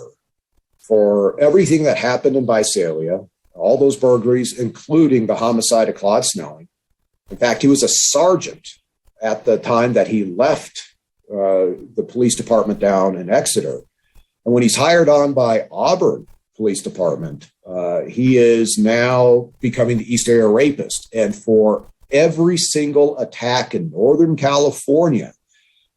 for everything that happened in Visalia, all those burglaries, including the homicide of Claude Snelling. In fact, he was a sergeant at the time that he left the police department down in Exeter. And when he's hired on by Auburn Police Department, he is now becoming the East Area Rapist. And for every single attack in Northern California,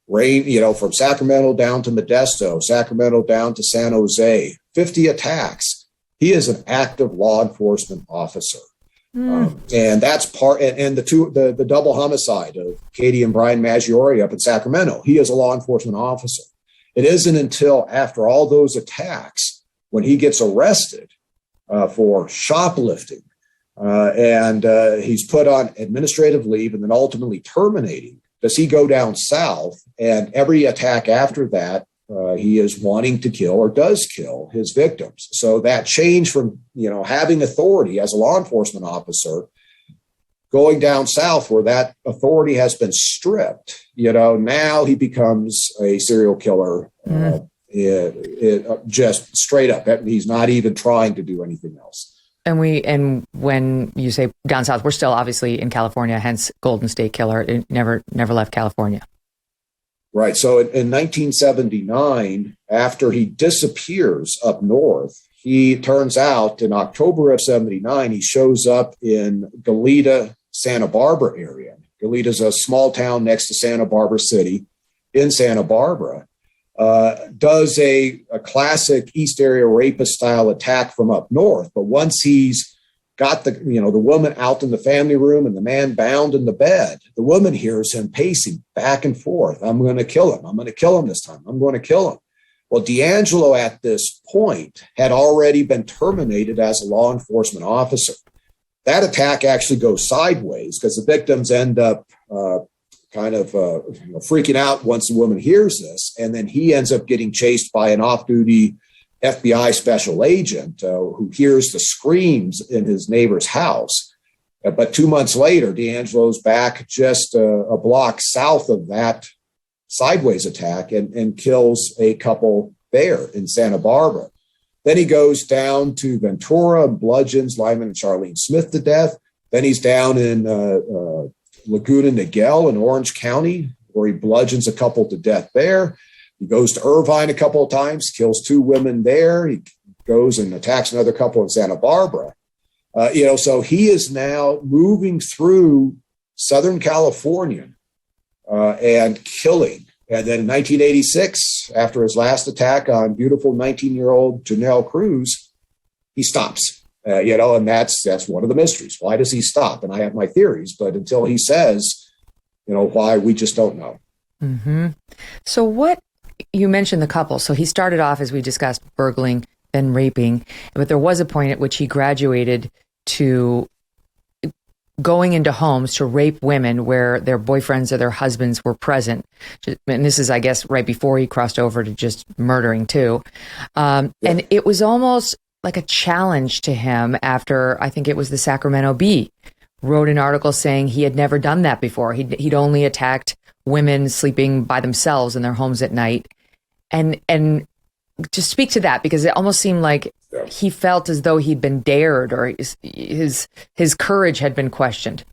from Sacramento down to Modesto, Sacramento down to San Jose, 50 attacks, he is an active law enforcement officer. And that's part, and the double homicide of Katie and Brian Maggiore up in Sacramento, he is a law enforcement officer. It isn't until after all those attacks when he gets arrested for shoplifting and he's put on administrative leave and then ultimately terminating, does he go down south, and every attack after that, he is wanting to kill or does kill his victims. So that change from, having authority as a law enforcement officer, going down south where that authority has been stripped, now he becomes a serial killer, just straight up. He's not even trying to do anything else. And when you say down south, we're still obviously in California, hence Golden State Killer. It never left California. Right. So in 1979, after he disappears up north, he turns out in October of 79, he shows up in Goleta, Santa Barbara area. Goleta is a small town next to Santa Barbara City in Santa Barbara. does a classic East Area rapist style attack from up north. But once he's got the woman out in the family room and the man bound in the bed, the woman hears him pacing back and forth. I'm going to kill him. I'm going to kill him this time. I'm going to kill him. Well, DeAngelo at this point had already been terminated as a law enforcement officer. That attack actually goes sideways because the victims end up freaking out once the woman hears this. And then he ends up getting chased by an off-duty FBI special agent who hears the screams in his neighbor's house. But 2 months later, DeAngelo's back just a block south of that sideways attack and kills a couple there in Santa Barbara. Then he goes down to Ventura and bludgeons Lyman and Charlene Smith to death. Then he's down in Laguna Niguel in Orange County, where he bludgeons a couple to death there. He goes to Irvine a couple of times, kills 2 women there. He goes and attacks another couple in Santa Barbara. So he is now moving through Southern California and killing. And then in 1986, after his last attack on beautiful 19-year-old Janelle Cruz, he stops. And that's one of the mysteries. Why does he stop? And I have my theories, but until he says, why, we just don't know. Mm-hmm. So what, you mentioned the couple. So he started off, as we discussed, burgling, then raping, but there was a point at which he graduated to going into homes to rape women where their boyfriends or their husbands were present. And this is, I guess, right before he crossed over to just murdering too. And it was almost like a challenge to him after, I think it was the Sacramento Bee, wrote an article saying he had never done that before. He'd only attacked women sleeping by themselves in their homes at night. And to speak to that, because it almost seemed like he felt as though he'd been dared or his courage had been questioned.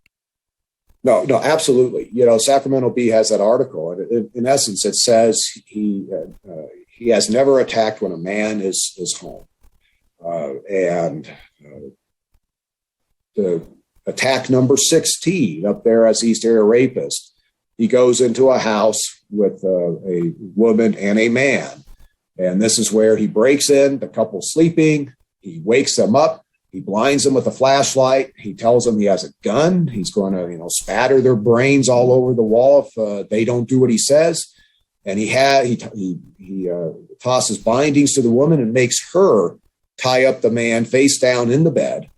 No, absolutely. Sacramento Bee has that article, and in essence, it says he has never attacked when a man is home, and the attack number 16 up there as East Area rapist. He goes into a house with a woman and a man. And this is where he breaks in, the couple sleeping. He wakes them up. He blinds them with a flashlight. He tells them he has a gun. He's going to, spatter their brains all over the wall if they don't do what he says. And he tosses bindings to the woman and makes her tie up the man face down in the bed.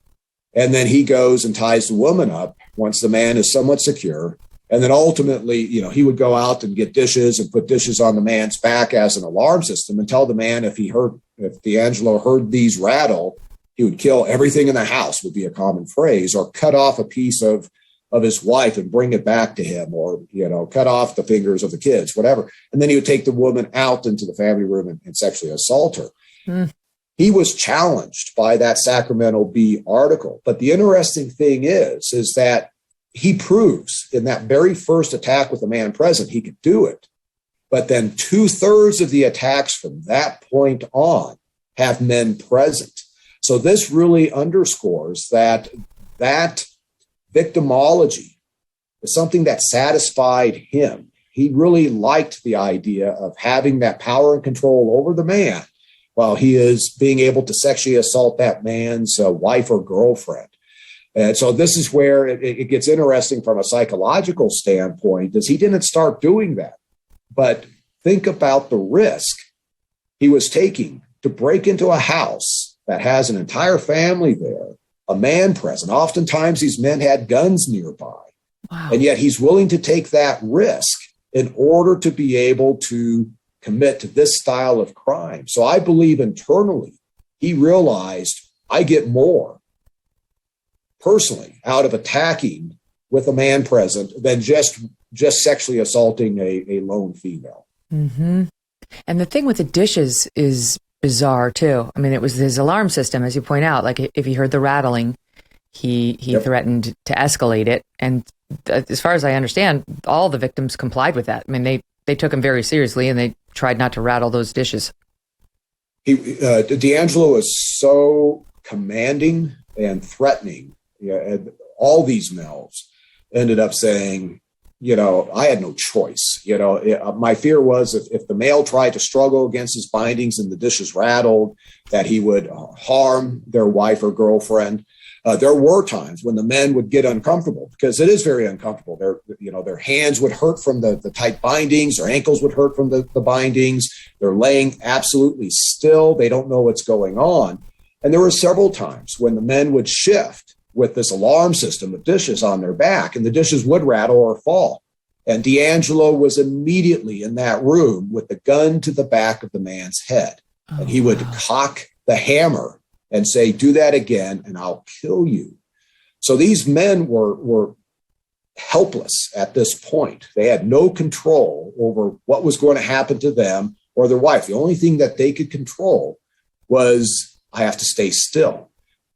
And then he goes and ties the woman up once the man is somewhat secure. And then ultimately, he would go out and get dishes and put dishes on the man's back as an alarm system and tell the man if DeAngelo heard these rattle, he would kill everything in the house, would be a common phrase, or cut off a piece of his wife and bring it back to him, or, cut off the fingers of the kids, whatever. And then he would take the woman out into the family room and sexually assault her. Mm. He was challenged by that Sacramento Bee article. But the interesting thing is that he proves in that very first attack with the man present, he could do it. But then 2/3 of the attacks from that point on have men present. So this really underscores that victimology is something that satisfied him. He really liked the idea of having that power and control over the man while he is being able to sexually assault that man's wife or girlfriend. And so this is where it gets interesting from a psychological standpoint, is he didn't start doing that. But think about the risk he was taking to break into a house that has an entire family there, a man present. Oftentimes these men had guns nearby. Wow. And yet he's willing to take that risk in order to be able to commit to this style of crime. So I believe internally he realized, I get more personally out of attacking with a man present than just sexually assaulting a lone female. Mm-hmm. And the thing with the dishes is bizarre too. I mean, it was his alarm system, as you point out. Like if he heard the rattling, he threatened to escalate it. And as far as I understand, all the victims complied with that. I mean, they took him very seriously and they tried not to rattle those dishes. DeAngelo is so commanding and threatening. And all these males ended up saying, I had no choice. My fear was if the male tried to struggle against his bindings and the dishes rattled, that he would harm their wife or girlfriend. There were times when the men would get uncomfortable, because it is very uncomfortable. Their hands would hurt from the tight bindings, their ankles would hurt from the bindings. They're laying absolutely still. They don't know what's going on. And there were several times when the men would shift with this alarm system of dishes on their back, and the dishes would rattle or fall. And DeAngelo was immediately in that room with the gun to the back of the man's head. And he would cock the hammer and say, "Do that again, and I'll kill you." So these men were helpless at this point. They had no control over what was going to happen to them or their wife. The only thing that they could control was, I have to stay still.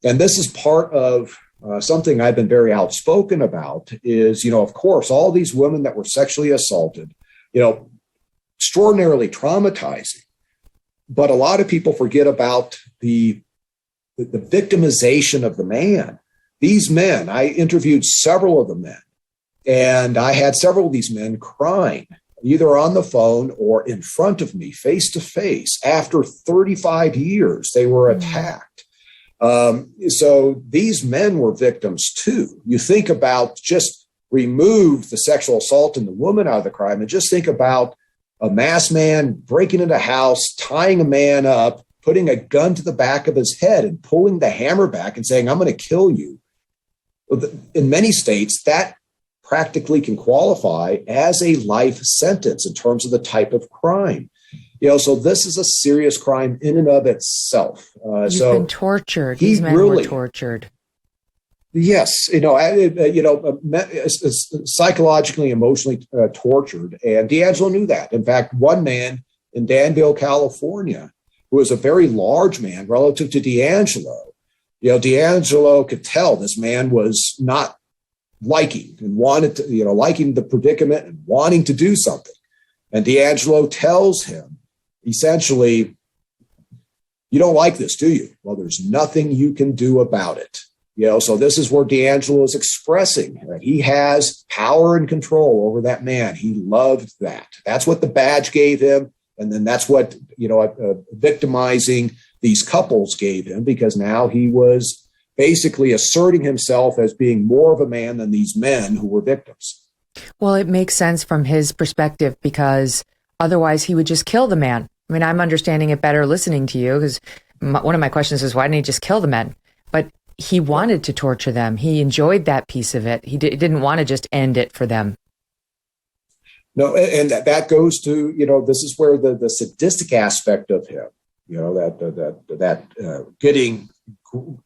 And this is part of something I've been very outspoken about is, of course, all these women that were sexually assaulted, extraordinarily traumatizing. But a lot of people forget about the victimization of the man. These men, I interviewed several of the men, and I had several of these men crying, either on the phone or in front of me, face to face. After 35 years, they were attacked. So these men were victims too. You think about, just remove the sexual assault and the woman out of the crime, and just think about a masked man breaking into a house, tying a man up, putting a gun to the back of his head and pulling the hammer back and saying, "I'm going to kill you." In many states, that practically can qualify as a life sentence in terms of the type of crime. So this is a serious crime in and of itself. You've been tortured. These men were tortured. Yes, psychologically, emotionally tortured. And DeAngelo knew that. In fact, one man in Danville, California, who was a very large man relative to DeAngelo, DeAngelo could tell this man was not liking the predicament and wanting to do something. And DeAngelo tells him, essentially, "You don't like this, do you? Well, there's nothing you can do about it." So this is where DeAngelo is expressing that he has power and control over that man. He loved that. That's what the badge gave him. And then that's what, victimizing these couples gave him, because now he was basically asserting himself as being more of a man than these men who were victims. Well, it makes sense from his perspective, because otherwise he would just kill the man. I mean, I'm understanding it better listening to you, because one of my questions is, why didn't he just kill the men? But he wanted to torture them. He enjoyed that piece of it. He didn't want to just end it for them. No, and that goes to, this is where the sadistic aspect of him, that getting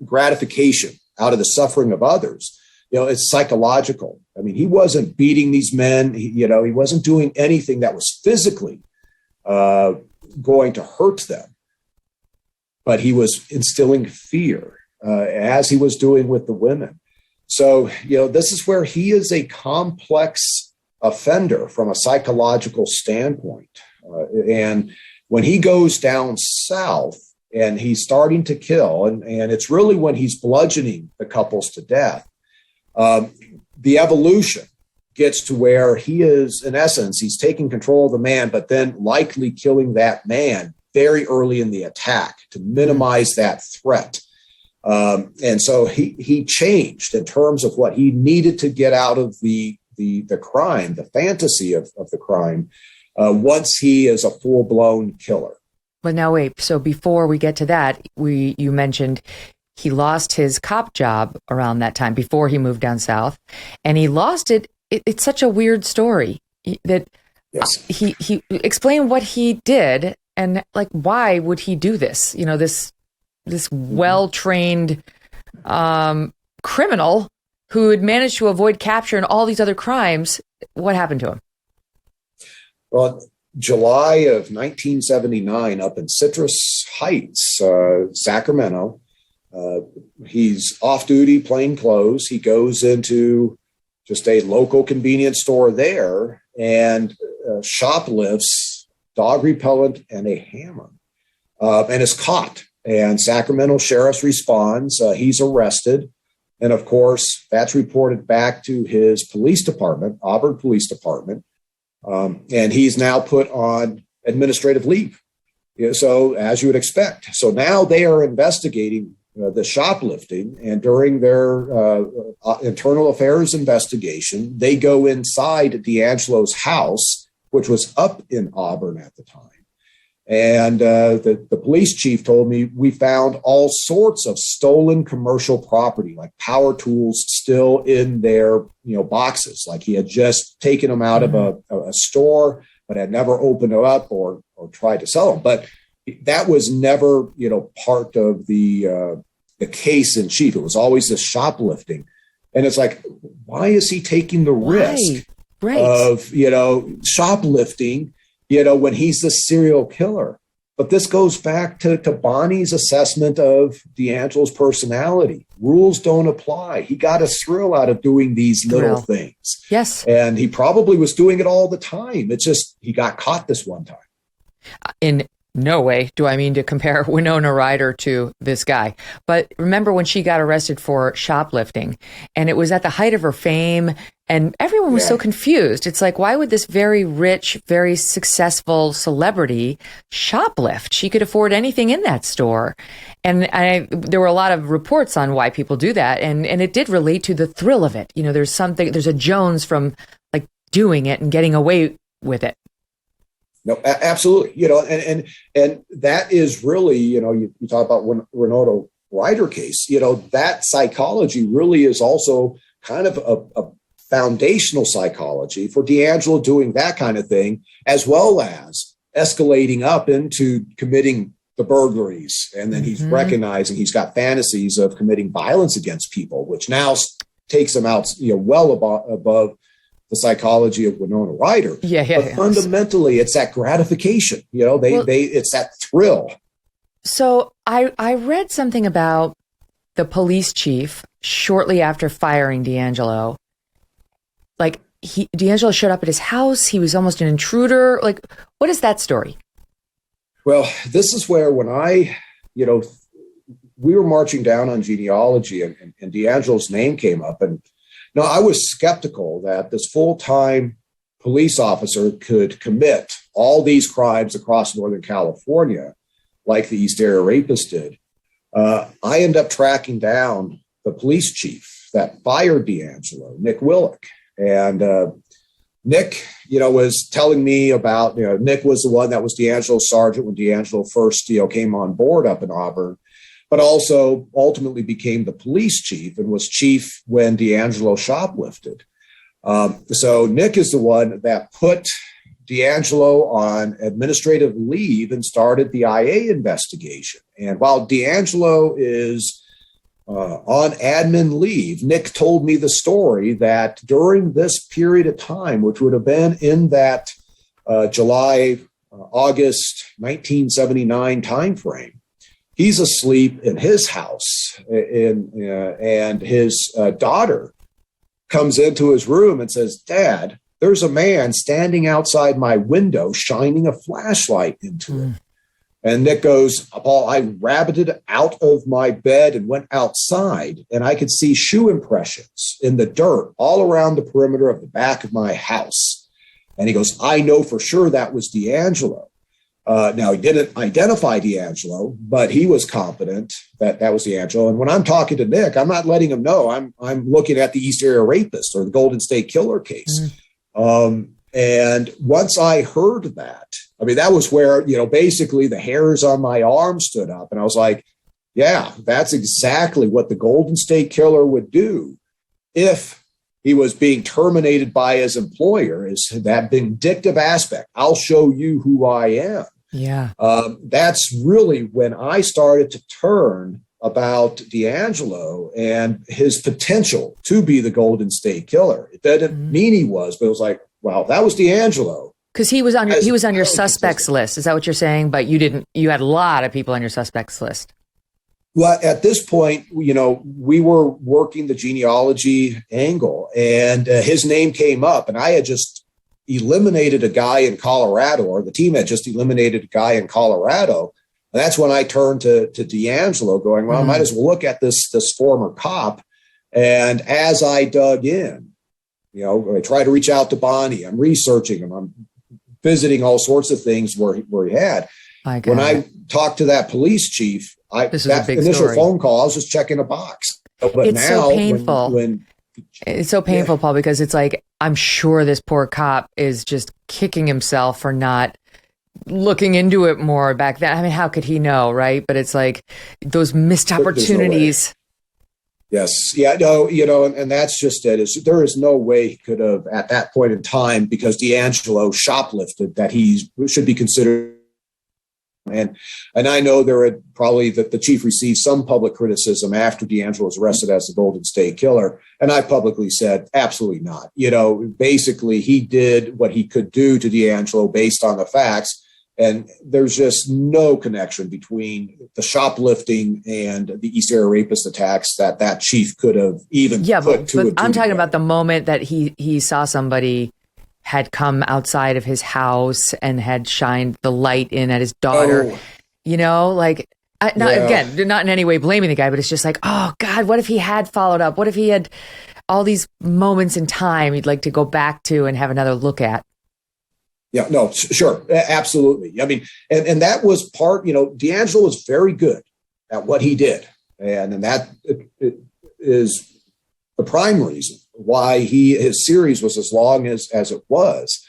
gratification out of the suffering of others, it's psychological. I mean, he wasn't beating these men. He wasn't doing anything that was physically going to hurt them, but he was instilling fear, as he was doing with the women. So, this is where he is a complex offender from a psychological standpoint. And when he goes down south and he's starting to kill, and it's really when he's bludgeoning the couples to death, the evolution gets to where he is, in essence, he's taking control of the man, but then likely killing that man very early in the attack to minimize that threat. And so he changed in terms of what he needed to get out of the crime, the fantasy of the crime, once he is a full-blown killer. But now wait, so before we get to that, you mentioned he lost his cop job around that time, before he moved down south, and he lost it. It's such a weird story that yes. He explained what he did, and like, why would he do this? This well-trained criminal who had managed to avoid capture and all these other crimes. What happened to him? Well, July of 1979, up in Citrus Heights, Sacramento, he's off duty, plain clothes. He goes into just a local convenience store there and shoplifts dog repellent and a hammer, and is caught. And Sacramento sheriff responds. He's arrested. And of course, that's reported back to his police department, Auburn Police Department. And he's now put on administrative leave. So as you would expect. So now they are investigating the shoplifting, and during their internal affairs investigation, they go inside DeAngelo's house, which was up in Auburn at the time. And the police chief told me we found all sorts of stolen commercial property, like power tools still in their boxes, like he had just taken them out of a store, but had never opened it up or tried to sell them. But that was never part of the case in chief. It was always this shoplifting, and it's like, why is he taking the risk of shoplifting? When he's the serial killer. But this goes back to Bonnie's assessment of DeAngelo's personality. Rules don't apply. He got a thrill out of doing these little things. Yes. And he probably was doing it all the time. It's just he got caught this one time. In no way do I mean to compare Winona Ryder to this guy. But remember when she got arrested for shoplifting, and it was at the height of her fame, and everyone was so confused. It's like, why would this very rich, very successful celebrity shoplift? She could afford anything in that store. And there were a lot of reports on why people do that. And it did relate to the thrill of it. There's a Jones from like doing it and getting away with it. No, absolutely. And that is really, you talk about Winona Ryder case, that psychology really is also kind of a foundational psychology for DeAngelo doing that kind of thing, as well as escalating up into committing the burglaries. And then he's recognizing he's got fantasies of committing violence against people, which now takes him out, well above the psychology of Winona Ryder. But fundamentally, it's that gratification. It's that thrill. So I read something about the police chief shortly after firing DeAngelo. Like DeAngelo showed up at his house. He was almost an intruder. Like, what is that story? Well, this is where when we were marching down on genealogy and DeAngelo's name came up, and I was skeptical that this full-time police officer could commit all these crimes across Northern California like the East Area Rapist did. I ended up tracking down the police chief that fired DeAngelo, Nick Willick. And Nick, was telling me about, Nick was the one that was DeAngelo's sergeant when DeAngelo first, came on board up in Auburn, but also ultimately became the police chief and was chief when DeAngelo shoplifted. So Nick is the one that put DeAngelo on administrative leave and started the IA investigation. And while DeAngelo is on admin leave, Nick told me the story that during this period of time, which would have been in that July, August 1979 timeframe, he's asleep in his house, and his daughter comes into his room and says, "Dad, there's a man standing outside my window shining a flashlight into it." And Nick goes, "Paul, I rabbited out of my bed and went outside, and I could see shoe impressions in the dirt all around the perimeter of the back of my house." And he goes, "I know for sure that was DeAngelo." Now, he didn't identify DeAngelo, but he was confident that that was DeAngelo. And when I'm talking to Nick, I'm not letting him know I'm looking at the East Area Rapist or the Golden State Killer case. And once I heard that, that was where, basically the hairs on my arm stood up. And I was like, yeah, that's exactly what the Golden State Killer would do if he was being terminated by his employer, is that vindictive aspect. I'll show you who I am. Yeah. That's really when I started to turn about DeAngelo and his potential to be the Golden State Killer. It didn't mean he was, but it was like, wow, that was DeAngelo. Because he was on your suspects list. Is that what you're saying? But you had a lot of people on your suspects list. Well, at this point, we were working the genealogy angle, and his name came up, and I had just eliminated a guy in Colorado, or the team had just eliminated a guy in Colorado. And that's when I turned to DeAngelo going, well, I might as well look at this former cop And as I dug in, I try to reach out to Bonnie. I'm researching him. I'm visiting all sorts of things where he had. When I talked to that police chief, that initial story. phone call, I was just checking a box. But it's now, so painful. It's so painful, Paul, because it's like, I'm sure this poor cop is just kicking himself for not looking into it more back then. I mean, how could he know, right? But it's like those missed opportunities. Yes. Yeah. No, and that's just it. There is no way he could have at that point in time, because DeAngelo shoplifted, that he should be considered. And I know there had probably that the chief received some public criticism after DeAngelo was arrested as the Golden State Killer. And I publicly said, absolutely not. Basically he did what he could do to DeAngelo based on the facts. And there's just no connection between the shoplifting and the East Area Rapist attacks that chief could have even put to it. I'm talking about the moment that he saw somebody had come outside of his house and had shined the light in at his daughter. Again, not in any way blaming the guy, but it's just like, oh God, what if he had followed up? What if he had all these moments in time he'd like to go back to and have another look at? Yeah, no, sure. Absolutely. I mean, and that was part, DeAngelo was very good at what he did. And that is the prime reason why his series was as long as it was.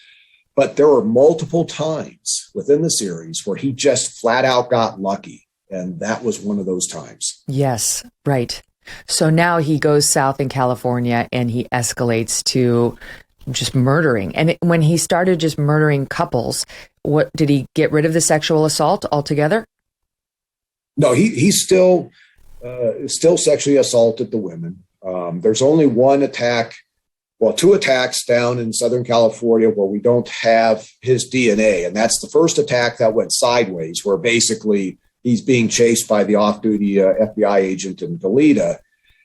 But there were multiple times within the series where he just flat out got lucky. And that was one of those times. Yes, right. So now he goes south in California and he escalates to just murdering. And when he started just murdering couples, what did he get rid of the sexual assault altogether? No, he still sexually assaulted the women. There's only one attack, two attacks down in Southern California where we don't have his DNA. And that's the first attack that went sideways, where basically he's being chased by the off-duty FBI agent in Goleta.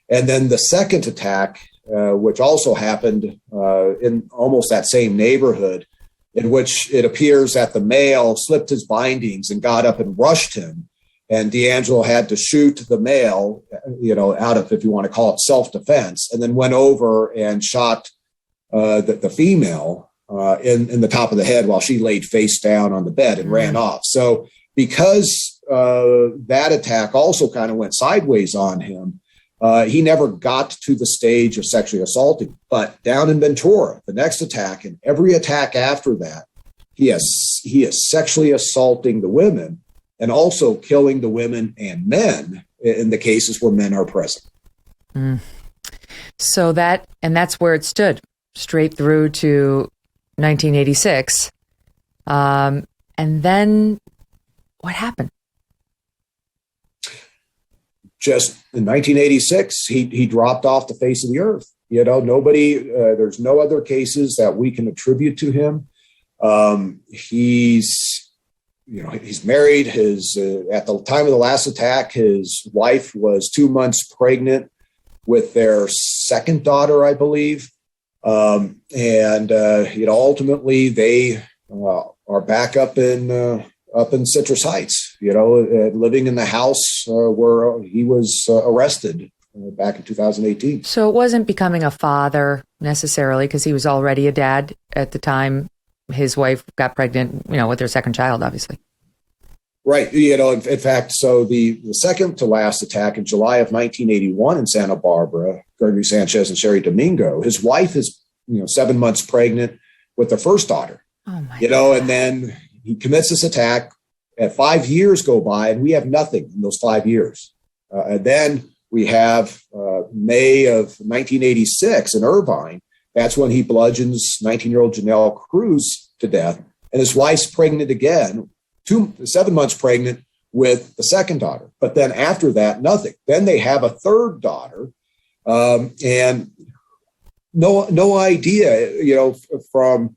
And then the second attack, which also happened in almost that same neighborhood, in which it appears that the male slipped his bindings and got up and rushed him. And DeAngelo had to shoot the male, out of, if you want to call it, self-defense, and then went over and shot the female in the top of the head while she laid face down on the bed and ran off. So because that attack also kind of went sideways on him, he never got to the stage of sexually assaulting. But down in Ventura, the next attack and every attack after that, he is sexually assaulting the women and also killing the women and men in the cases where men are present. So that's where it stood straight through to 1986. And then what happened? Just in 1986, he dropped off the face of the earth. Nobody, there's no other cases that we can attribute to him. He's married. At the time of the last attack, his wife was 2 months pregnant with their second daughter, I believe. Ultimately they are back up in Citrus Heights, living in the house where he was arrested back in 2018. So it wasn't becoming a father necessarily, because he was already a dad at the time his wife got pregnant, with their second child, obviously. Right. In fact, so the second to last attack in July of 1981 in Santa Barbara, Gregory Sanchez and Sherry Domingo, his wife is, 7 months pregnant with their first daughter. Oh my God. And then he commits this attack. And 5 years go by and we have nothing in those 5 years. And then we have May of 1986 in Irvine. That's when he bludgeons 19-year-old Janelle Cruz to death. And his wife's pregnant again, 7 months pregnant with the second daughter. But then after that, nothing. Then they have a third daughter. And no idea, from,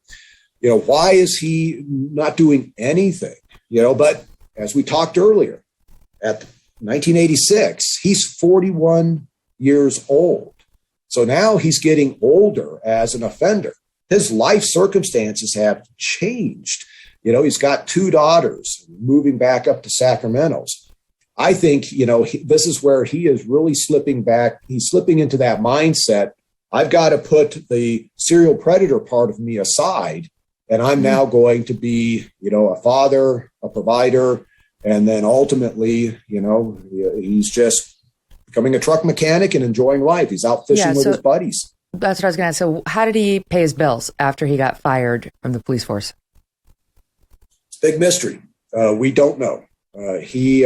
why is he not doing anything? But as we talked earlier, at 1986, he's 41 years old. So now he's getting older as an offender. His life circumstances have changed. He's got 2 daughters moving back up to Sacramento. I think, this is where he is really slipping back. He's slipping into that mindset. I've got to put the serial predator part of me aside, and I'm now going to be, a father, a provider, and then ultimately, he's just becoming a truck mechanic and enjoying life. He's out fishing with his buddies. That's what I was going to ask. So how did he pay his bills after he got fired from the police force? It's a big mystery. We don't know. He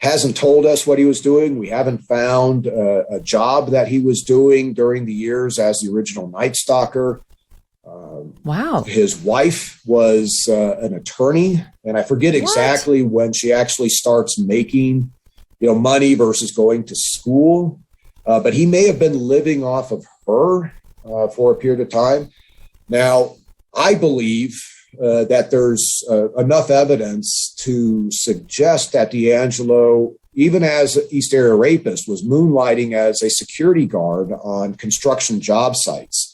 hasn't told us what he was doing. We haven't found a job that he was doing during the years as the original Night Stalker. Wow. His wife was an attorney, and I forget exactly when she actually starts making, money versus going to school. But he may have been living off of her for a period of time. Now, I believe that there's enough evidence to suggest that DeAngelo, even as an East Area rapist, was moonlighting as a security guard on construction job sites.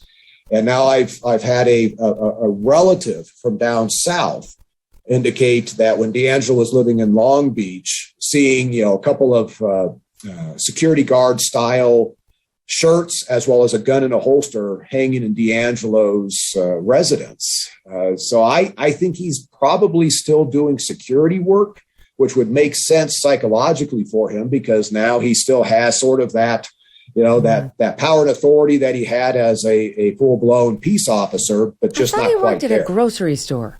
And now I've had a relative from down south indicate that when DeAngelo was living in Long Beach, seeing a couple of security guard style shirts as well as a gun in a holster hanging in DeAngelo's residence. So I think he's probably still doing security work, which would make sense psychologically for him, because now he still has sort of that, that power and authority that he had as a full-blown peace officer, but just not quite there. He worked at a grocery store.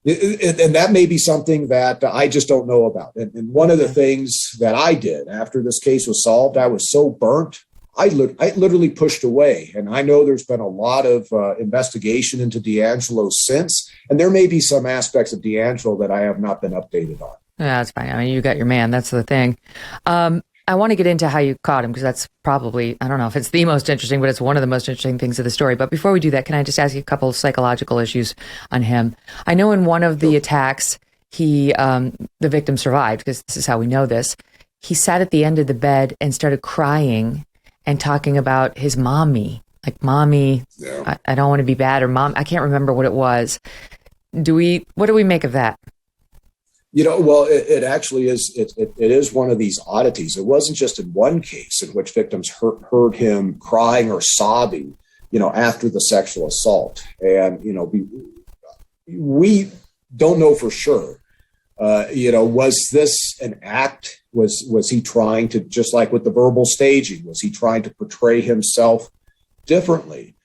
And that may be something that I just don't know about. And one of the things that I did after this case was solved, I was so burnt, I literally pushed away. And I know there's been a lot of investigation into DeAngelo since, and there may be some aspects of DeAngelo that I have not been updated on. Yeah, that's fine. I mean, you got your man. That's the thing. I want to get into how you caught him, because that's probably, I don't know if it's the most interesting, but it's one of the most interesting things of the story. But before we do that, can I just ask you a couple of psychological issues on him? I know in one of the attacks, the victim survived, because this is how we know this. He sat at the end of the bed and started crying and talking about his mommy, like, mommy, I don't want to be bad, or mom, I can't remember what it was. What do we make of that? Well, it actually is. It is one of these oddities. It wasn't just in one case in which victims heard him crying or sobbing, after the sexual assault. And, we don't know for sure. Was this an act? Was he trying to, just like with the verbal staging, was he trying to portray himself differently?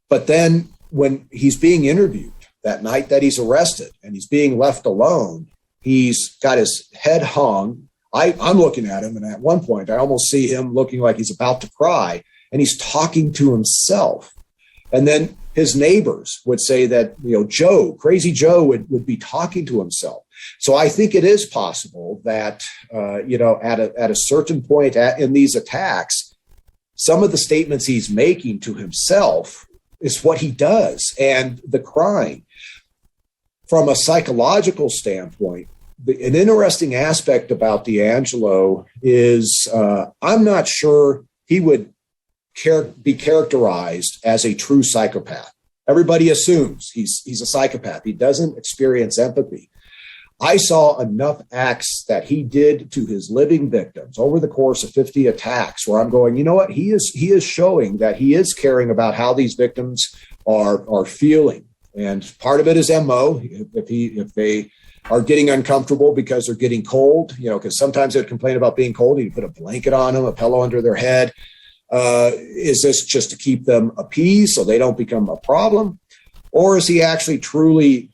But then when he's being interviewed, that night that he's arrested and he's being left alone, he's got his head hung. I'm looking at him, and at one point I almost see him looking like he's about to cry, and he's talking to himself. And then his neighbors would say that, Crazy Joe would be talking to himself. So I think it is possible that, at a certain point in these attacks, some of the statements he's making to himself is what he does. And the crying, from a psychological standpoint, an interesting aspect about DeAngelo is I'm not sure he would be characterized as a true psychopath. Everybody assumes he's a psychopath. He doesn't experience empathy. I saw enough acts that he did to his living victims over the course of 50 attacks where I'm going, he is showing that he is caring about how these victims are feeling. And part of it is MO. If they are getting uncomfortable because they're getting cold, because sometimes they complain about being cold, you put a blanket on them, a pillow under their head. Is this just to keep them appeased so they don't become a problem? Or is he actually truly,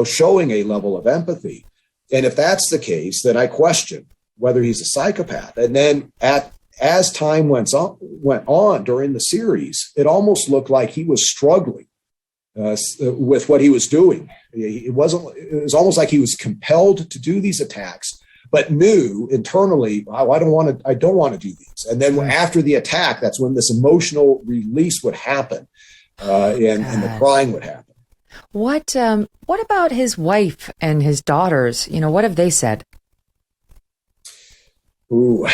showing a level of empathy? And if that's the case, then I question whether he's a psychopath. And then as time went on during the series, it almost looked like he was struggling with what he was doing. It was almost like he was compelled to do these attacks, but knew internally, I don't want to do these. And then after the attack, that's when this emotional release would happen, and the crying would happen. What about his wife and his daughters? What have they said? Well,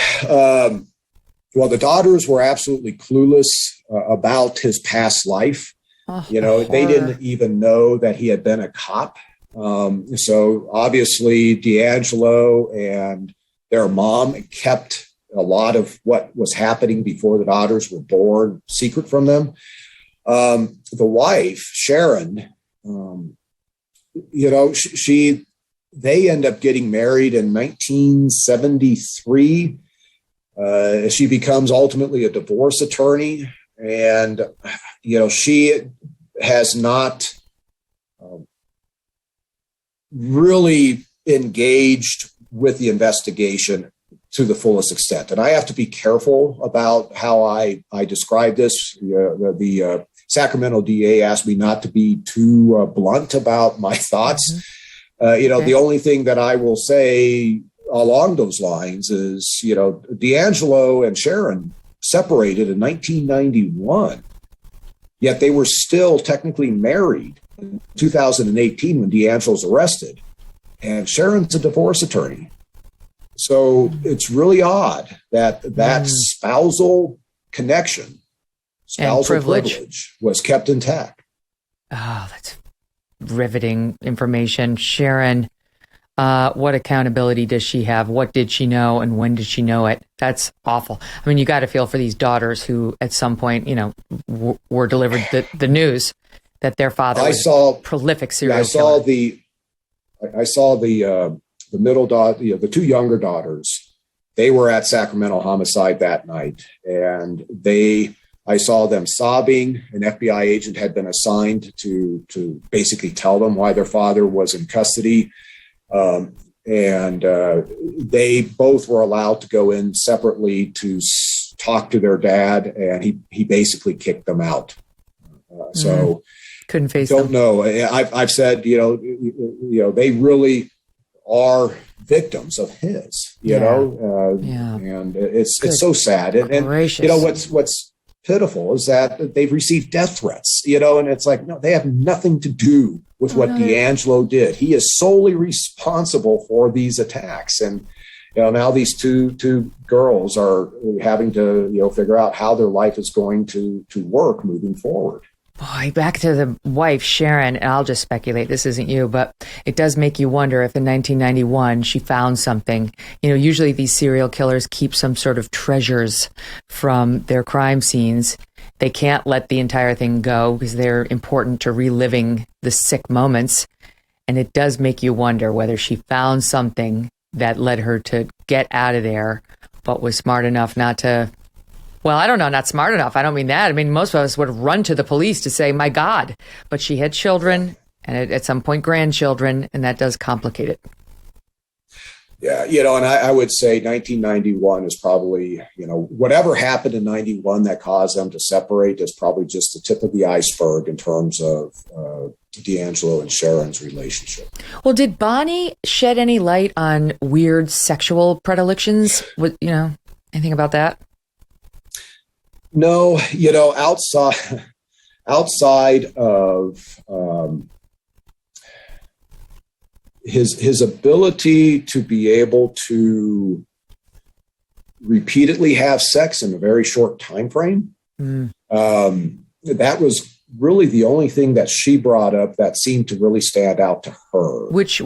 the daughters were absolutely clueless about his past life. Oh, They didn't even know that he had been a cop. So obviously DeAngelo and their mom kept a lot of what was happening before the daughters were born secret from them. The wife, Sharon, they end up getting married in 1973. She becomes ultimately a divorce attorney, and she has not really engaged with the investigation to the fullest extent. And I have to be careful about how I describe this. The Sacramento DA asked me not to be too blunt about my thoughts. Mm-hmm. The only thing that I will say along those lines is, DeAngelo and Sharon separated in 1991, yet they were still technically married in 2018 when DeAngelo was arrested. And Sharon's a divorce attorney. So it's really odd that spousal connection, spousal privilege was kept intact. Oh, that's riveting information. Sharon, what accountability does she have? What did she know and when did she know it? That's awful. I mean, you got to feel for these daughters who at some point, were delivered the news that their father was a prolific serial killer. I saw the middle daughter, the two younger daughters. They were at Sacramento Homicide that night, and I saw them sobbing. An FBI agent had been assigned to basically tell them why their father was in custody. And they both were allowed to go in separately to talk to their dad, and he basically kicked them out. So couldn't face don't them. know. I've said, they really are victims of his, and it's so sad. And what's pitiful is that they've received death threats, and it's like, no, they have nothing to do with what DeAngelo did. He is solely responsible for these attacks. And, now these two girls are having to, figure out how their life is going to work moving forward. Boy, back to the wife, Sharon, and I'll just speculate, this isn't you, but it does make you wonder if in 1991 she found something. Usually these serial killers keep some sort of treasures from their crime scenes. They can't let the entire thing go because they're important to reliving the sick moments. And it does make you wonder whether she found something that led her to get out of there, but was smart enough not to. Well, I don't know, not smart enough. I don't mean that. I mean, most of us would have run to the police to say, my God. But she had children and at some point grandchildren, and that does complicate it. Yeah, and I would say 1991 is probably, whatever happened in 91 that caused them to separate is probably just the tip of the iceberg in terms of DeAngelo and Sharon's relationship. Well, did Bonnie shed any light on weird sexual predilections? Anything about that? No, outside of his ability to be able to repeatedly have sex in a very short time frame, that was really the only thing that she brought up that seemed to really stand out to her. Which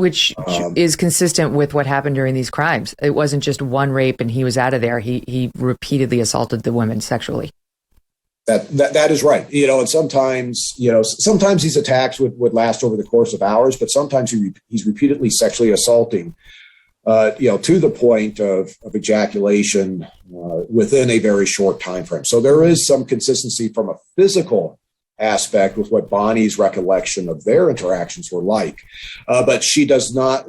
is consistent with what happened during these crimes. It wasn't just one rape and he was out of there. He repeatedly assaulted the women sexually. That is right. And sometimes these attacks would last over the course of hours, but sometimes he's repeatedly sexually assaulting, to the point of ejaculation within a very short time frame. So there is some consistency from a physical aspect with what Bonnie's recollection of their interactions were like, but she does not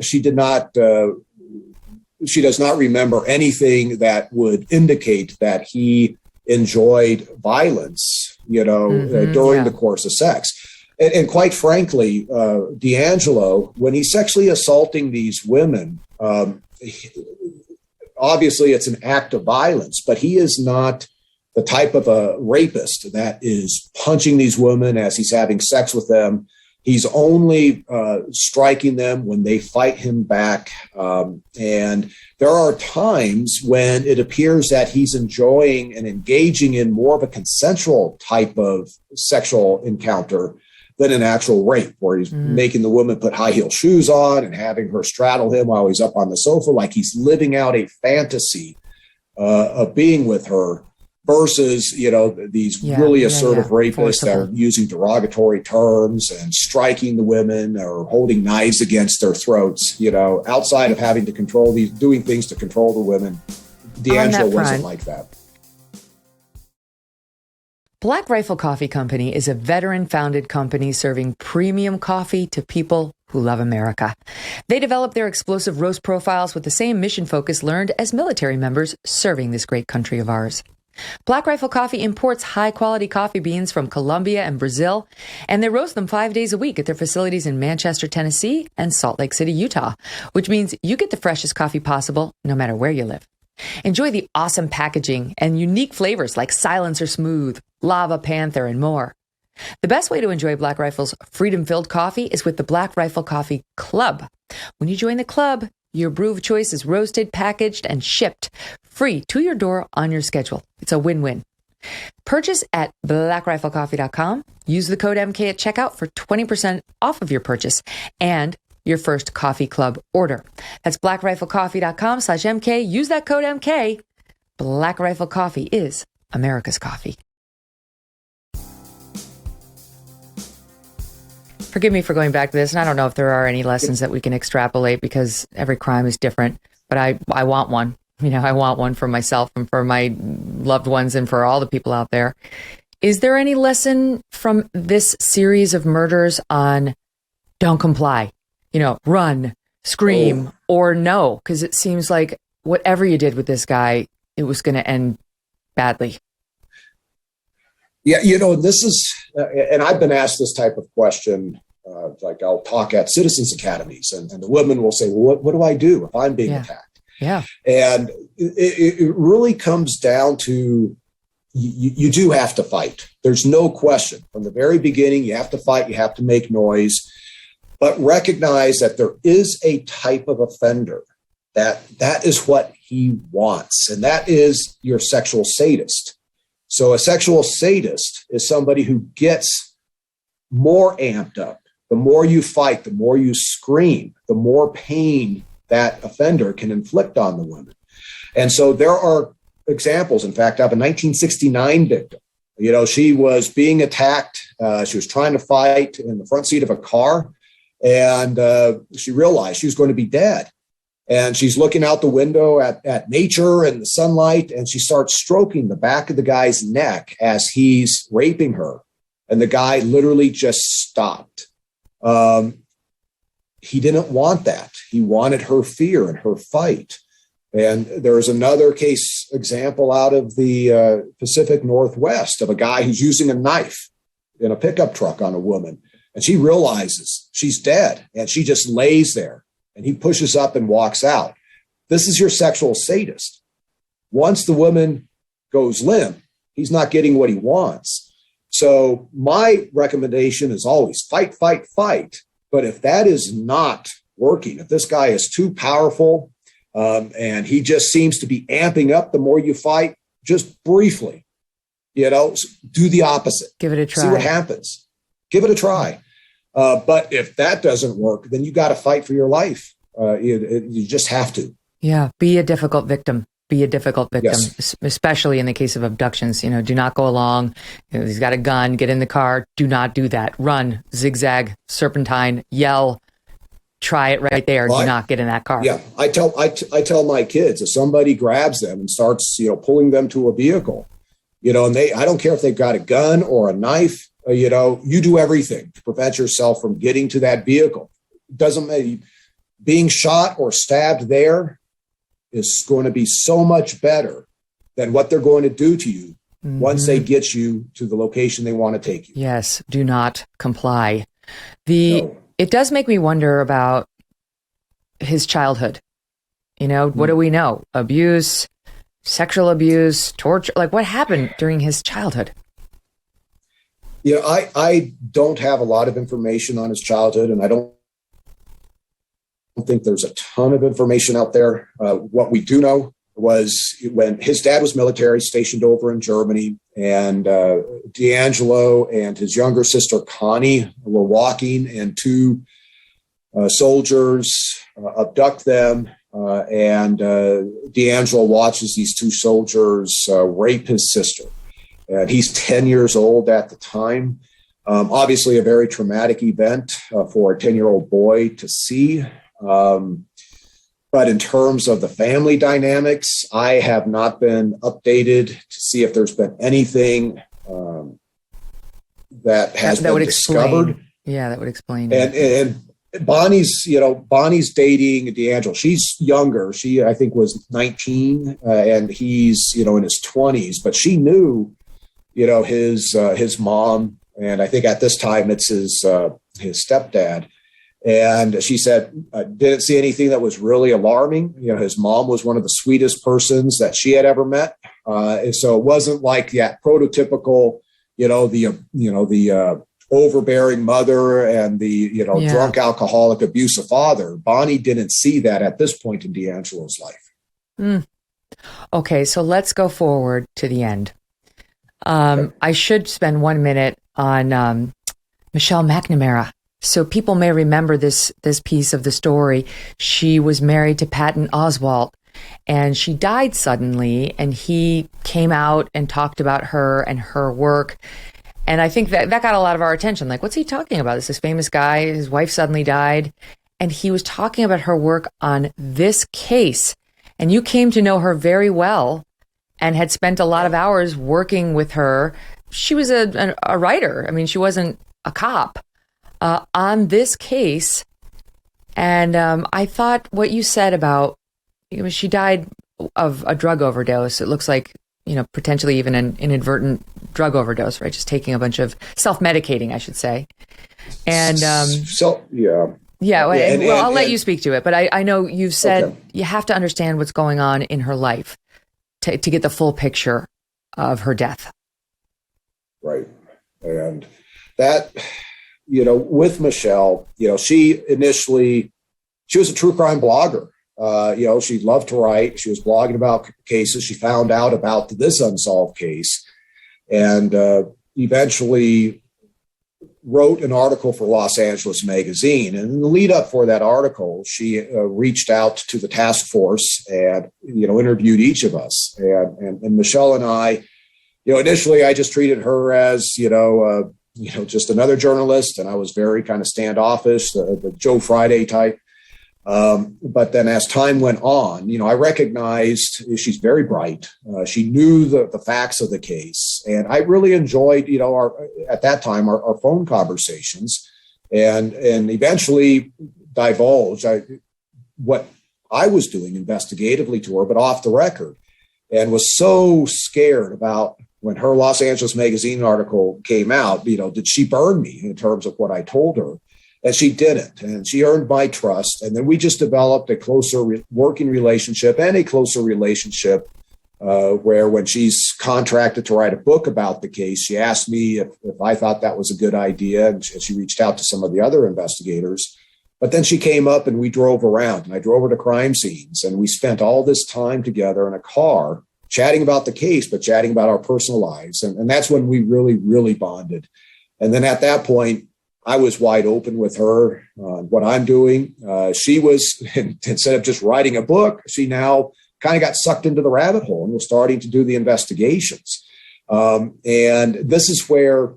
remember anything that would indicate that he enjoyed violence, during the course of sex. And quite frankly, DeAngelo, when he's sexually assaulting these women, obviously it's an act of violence, but he is not the type of a rapist that is punching these women as he's having sex with them. He's only striking them when they fight him back. And there are times when it appears that he's enjoying and engaging in more of a consensual type of sexual encounter than an actual rape, where he's making the woman put high heel shoes on and having her straddle him while he's up on the sofa, like he's living out a fantasy of being with her, versus, these really assertive rapists that are using derogatory terms and striking the women or holding knives against their throats, outside of having to control doing things to control the women. DeAngelo wasn't like that. Black Rifle Coffee Company is a veteran-founded company serving premium coffee to people who love America. They develop their explosive roast profiles with the same mission focus learned as military members serving this great country of ours. Black Rifle Coffee imports high-quality coffee beans from Colombia and Brazil, and they roast them 5 days a week at their facilities in Manchester, Tennessee, and Salt Lake City, Utah, which means you get the freshest coffee possible no matter where you live. Enjoy the awesome packaging and unique flavors like Silencer Smooth, Lava Panther, and more. The best way to enjoy Black Rifle's freedom-filled coffee is with the Black Rifle Coffee Club. When you join the club, your brew of choice is roasted, packaged, and shipped free to your door on your schedule. It's a win-win. Purchase at blackriflecoffee.com. Use the code MK at checkout for 20% off of your purchase and your first coffee club order. That's blackriflecoffee.com/MK. Use that code MK. Black Rifle Coffee is America's coffee. Forgive me for going back to this, and I don't know if there are any lessons that we can extrapolate because every crime is different, but I want one. I want one for myself and for my loved ones and for all the people out there. Is there any lesson from this series of murders on don't comply? Run, scream, or no, because it seems like whatever you did with this guy, it was going to end badly. Yeah, this is, and I've been asked this type of question, like I'll talk at citizens academies, and the women will say, well, what do I do if I'm being attacked? Yeah. And it really comes down to, you do have to fight. There's no question. From the very beginning, you have to fight, you have to make noise. But recognize that there is a type of offender that is what he wants, and that is your sexual sadist. So a sexual sadist is somebody who gets more amped up. The more you fight, the more you scream, the more pain that offender can inflict on the woman. And so there are examples. In fact, I have a 1969 victim. She was being attacked. She was trying to fight in the front seat of a car. And she realized she was going to be dead. And she's looking out the window at nature and the sunlight, and she starts stroking the back of the guy's neck as he's raping her. And the guy literally just stopped. He didn't want that. He wanted her fear and her fight. And there's another case example out of the Pacific Northwest of a guy who's using a knife in a pickup truck on a woman. And she realizes she's dead, and she just lays there, and he pushes up and walks out. This is your sexual sadist. Once the woman goes limp, he's not getting what he wants. So my recommendation is always fight, fight, fight. But if that is not working, if this guy is too powerful and he just seems to be amping up the more you fight, just briefly, do the opposite. Give it a try. See what happens. Give it a try. But if that doesn't work, then you got to fight for your life. You just have to. Yeah. Be a difficult victim. Be a difficult victim, Yes. Especially in the case of abductions. Do not go along. He's got a gun. Get in the car. Do not do that. Run, zigzag, serpentine, yell. Try it right there. Do not get in that car. Yeah. I tell my kids, if somebody grabs them and starts, pulling them to a vehicle, and I don't care if they've got a gun or a knife, you do everything to prevent yourself from getting to that vehicle. Doesn't matter. Being shot or stabbed there is going to be so much better than what they're going to do to you once they get you to the location they want to take you. Yes. Do not comply. It does make me wonder about his childhood. What do we know? Abuse, sexual abuse, torture, like what happened during his childhood? I don't have a lot of information on his childhood, and I don't think there's a ton of information out there. What we do know was when his dad was military, stationed over in Germany, and DeAngelo and his younger sister Connie were walking, and two soldiers abduct them, and DeAngelo watches these two soldiers rape his sister. And he's 10 years old at the time. Obviously, a very traumatic event for a 10-year-old boy to see. But in terms of the family dynamics, I have not been updated to see if there's been anything that has been discovered. Yeah, that would explain. And Bonnie's dating DeAngelo. She's younger. She, I think, was 19, and he's, in his 20s. But she knew, his mom, and I think at this time it's his stepdad. And she said, didn't see anything that was really alarming. His mom was one of the sweetest persons that she had ever met. And so it wasn't like that prototypical, the overbearing mother and the, drunk alcoholic abusive father. Bonnie didn't see that at this point in DeAngelo's life. Okay, so let's go forward to the end. Okay. I should spend 1 minute on Michelle McNamara. So people may remember this piece of the story. She was married to Patton Oswalt, and she died suddenly, and he came out and talked about her and her work. And I think that got a lot of our attention. Like, what's he talking about? This famous guy, his wife suddenly died, and he was talking about her work on this case. And you came to know her very well and had spent a lot of hours working with her. She was a writer. I mean, she wasn't a cop. On this case, and I thought what you said about, she died of a drug overdose. It looks like, potentially even an inadvertent drug overdose, right? Just taking a bunch of self-medicating, I should say. And I'll let you speak to it, but I know you've said you have to understand what's going on in her life to get the full picture of her death. Right, and that. With Michelle, she was a true crime blogger. She loved to write. She was blogging about cases. She found out about this unsolved case and eventually wrote an article for Los Angeles Magazine. And in the lead up for that article, she reached out to the task force and, interviewed each of us. And Michelle and I, initially I just treated her as, just another journalist, and I was very kind of standoffish, the Joe Friday type. But then as time went on, I recognized she's very bright. She knew the facts of the case. And I really enjoyed, at that time, our phone conversations and eventually divulged what I was doing investigatively to her, but off the record, and was so scared about when her Los Angeles Magazine article came out, did she burn me in terms of what I told her? And she didn't. And she earned my trust. And then we just developed a closer working relationship and a closer relationship where when she's contracted to write a book about the case, she asked me if I thought that was a good idea. And she reached out to some of the other investigators. But then she came up and we drove around, and I drove her to crime scenes, and we spent all this time together in a car chatting about the case, but chatting about our personal lives. And that's when we really, really bonded. And then at that point, I was wide open with her on what I'm doing. She was, instead of just writing a book, she now kind of got sucked into the rabbit hole and was starting to do the investigations. And this is where,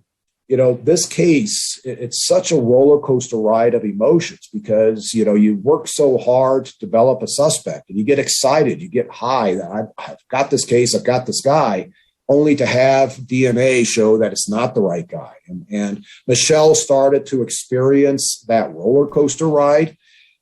this case, it's such a roller coaster ride of emotions because, you work so hard to develop a suspect and you get excited, you get high that I've got this case, I've got this guy, only to have DNA show that it's not the right guy. And Michelle started to experience that roller coaster ride,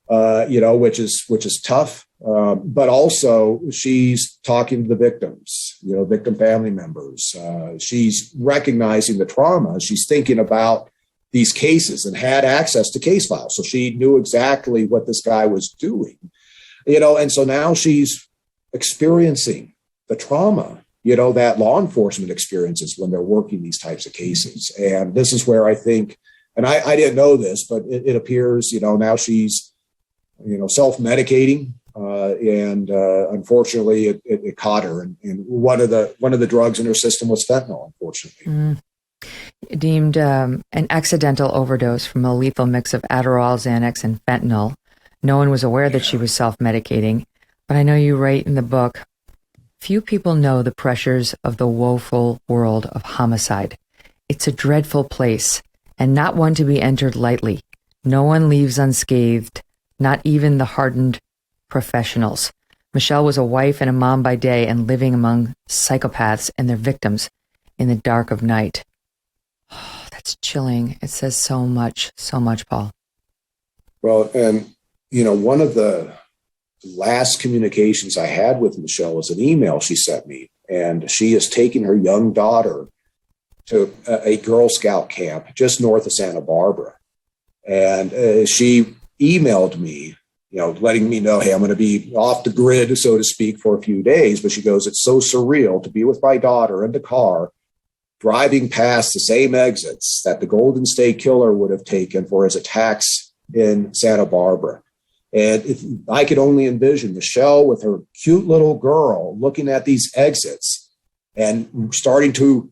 which is tough. But also she's talking to the victims, victim family members. She's recognizing the trauma. She's thinking about these cases and had access to case files. So she knew exactly what this guy was doing, and so now she's experiencing the trauma that law enforcement experiences when they're working these types of cases. And this is where I think, and I didn't know this, but it appears, now she's, self-medicating. And unfortunately, it caught her. And one of the drugs in her system was fentanyl, unfortunately. Deemed an accidental overdose from a lethal mix of Adderall, Xanax, and fentanyl. No one was aware that she was self-medicating. But I know you write in the book, few people know the pressures of the woeful world of homicide. It's a dreadful place, and not one to be entered lightly. No one leaves unscathed, not even the hardened professionals. Michelle was a wife and a mom by day and living among psychopaths and their victims in the dark of night. Oh, that's chilling. It says so much, Paul. Well, and, one of the last communications I had with Michelle was an email she sent me, and she is taking her young daughter to a Girl Scout camp just north of Santa Barbara. And she emailed me, letting me know, hey, I'm going to be off the grid, so to speak, for a few days. But she goes, it's so surreal to be with my daughter in the car, driving past the same exits that the Golden State Killer would have taken for his attacks in Santa Barbara. And I could only envision Michelle with her cute little girl looking at these exits and starting to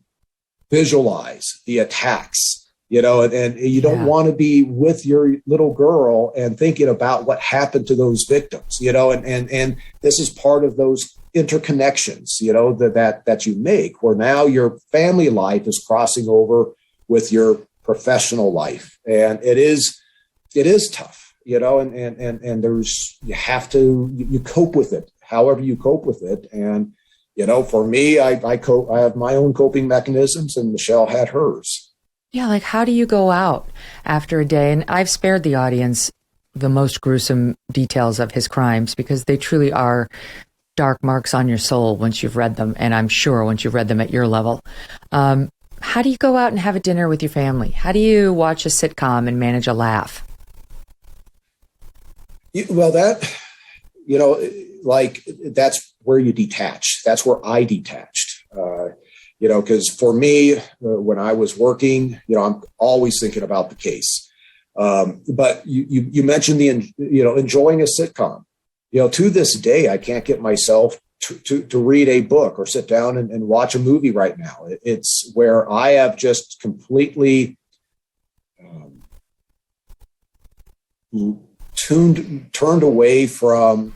visualize the attacks, and you don't want to be with your little girl and thinking about what happened to those victims, and this is part of those interconnections, that you make, where now your family life is crossing over with your professional life. And it is tough. And there's, you cope with it, however you cope with it. And, for me, I have my own coping mechanisms, and Michelle had hers. Yeah. Like, how do you go out after a day? And I've spared the audience the most gruesome details of his crimes because they truly are dark marks on your soul once you've read them. And I'm sure once you've read them at your level. How do you go out and have a dinner with your family? How do you watch a sitcom and manage a laugh? Well, that's where you detach. That's where I detached, because for me, when I was working, I'm always thinking about the case. But you mentioned enjoying a sitcom. To this day, I can't get myself to read a book or sit down and watch a movie right now. It's where I have just completely turned away from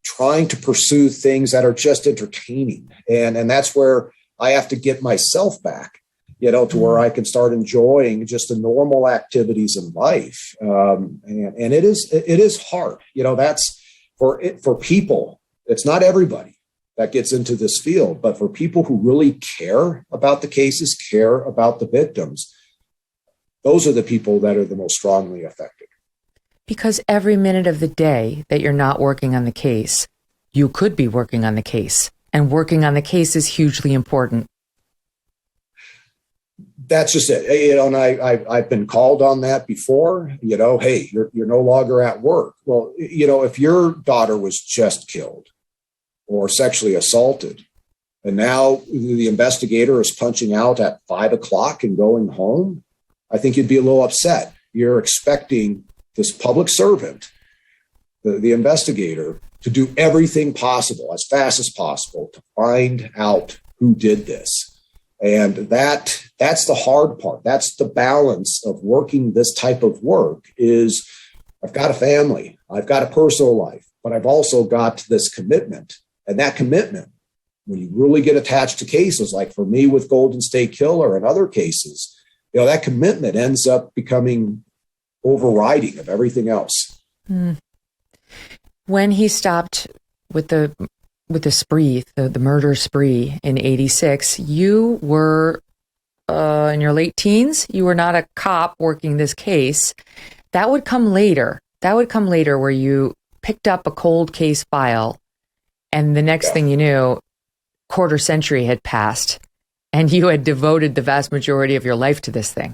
trying to pursue things that are just entertaining. And that's where I have to get myself back, to where I can start enjoying just the normal activities in life. And it is hard, that's for people. It's not everybody that gets into this field, but for people who really care about the cases, care about the victims, those are the people that are the most strongly affected. Because every minute of the day that you're not working on the case, you could be working on the case. And working on the case is hugely important. That's just it. And I've been called on that before, hey, you're no longer at work. Well, if your daughter was just killed or sexually assaulted, and now the investigator is punching out at 5 o'clock and going home, I think you'd be a little upset. You're expecting this public servant, the investigator, to do everything possible as fast as possible to find out who did this. And that's the hard part. That's the balance of working this type of work is I've got a family, I've got a personal life, but I've also got this commitment. And that commitment, when you really get attached to cases, like for me with Golden State Killer and other cases, that commitment ends up becoming overriding of everything else. When he stopped with the spree, the murder spree in 86, you were in your late teens. You were not a cop working this case. That would come later. Where you picked up a cold case file, and the next thing you knew, quarter century had passed, and you had devoted the vast majority of your life to this thing.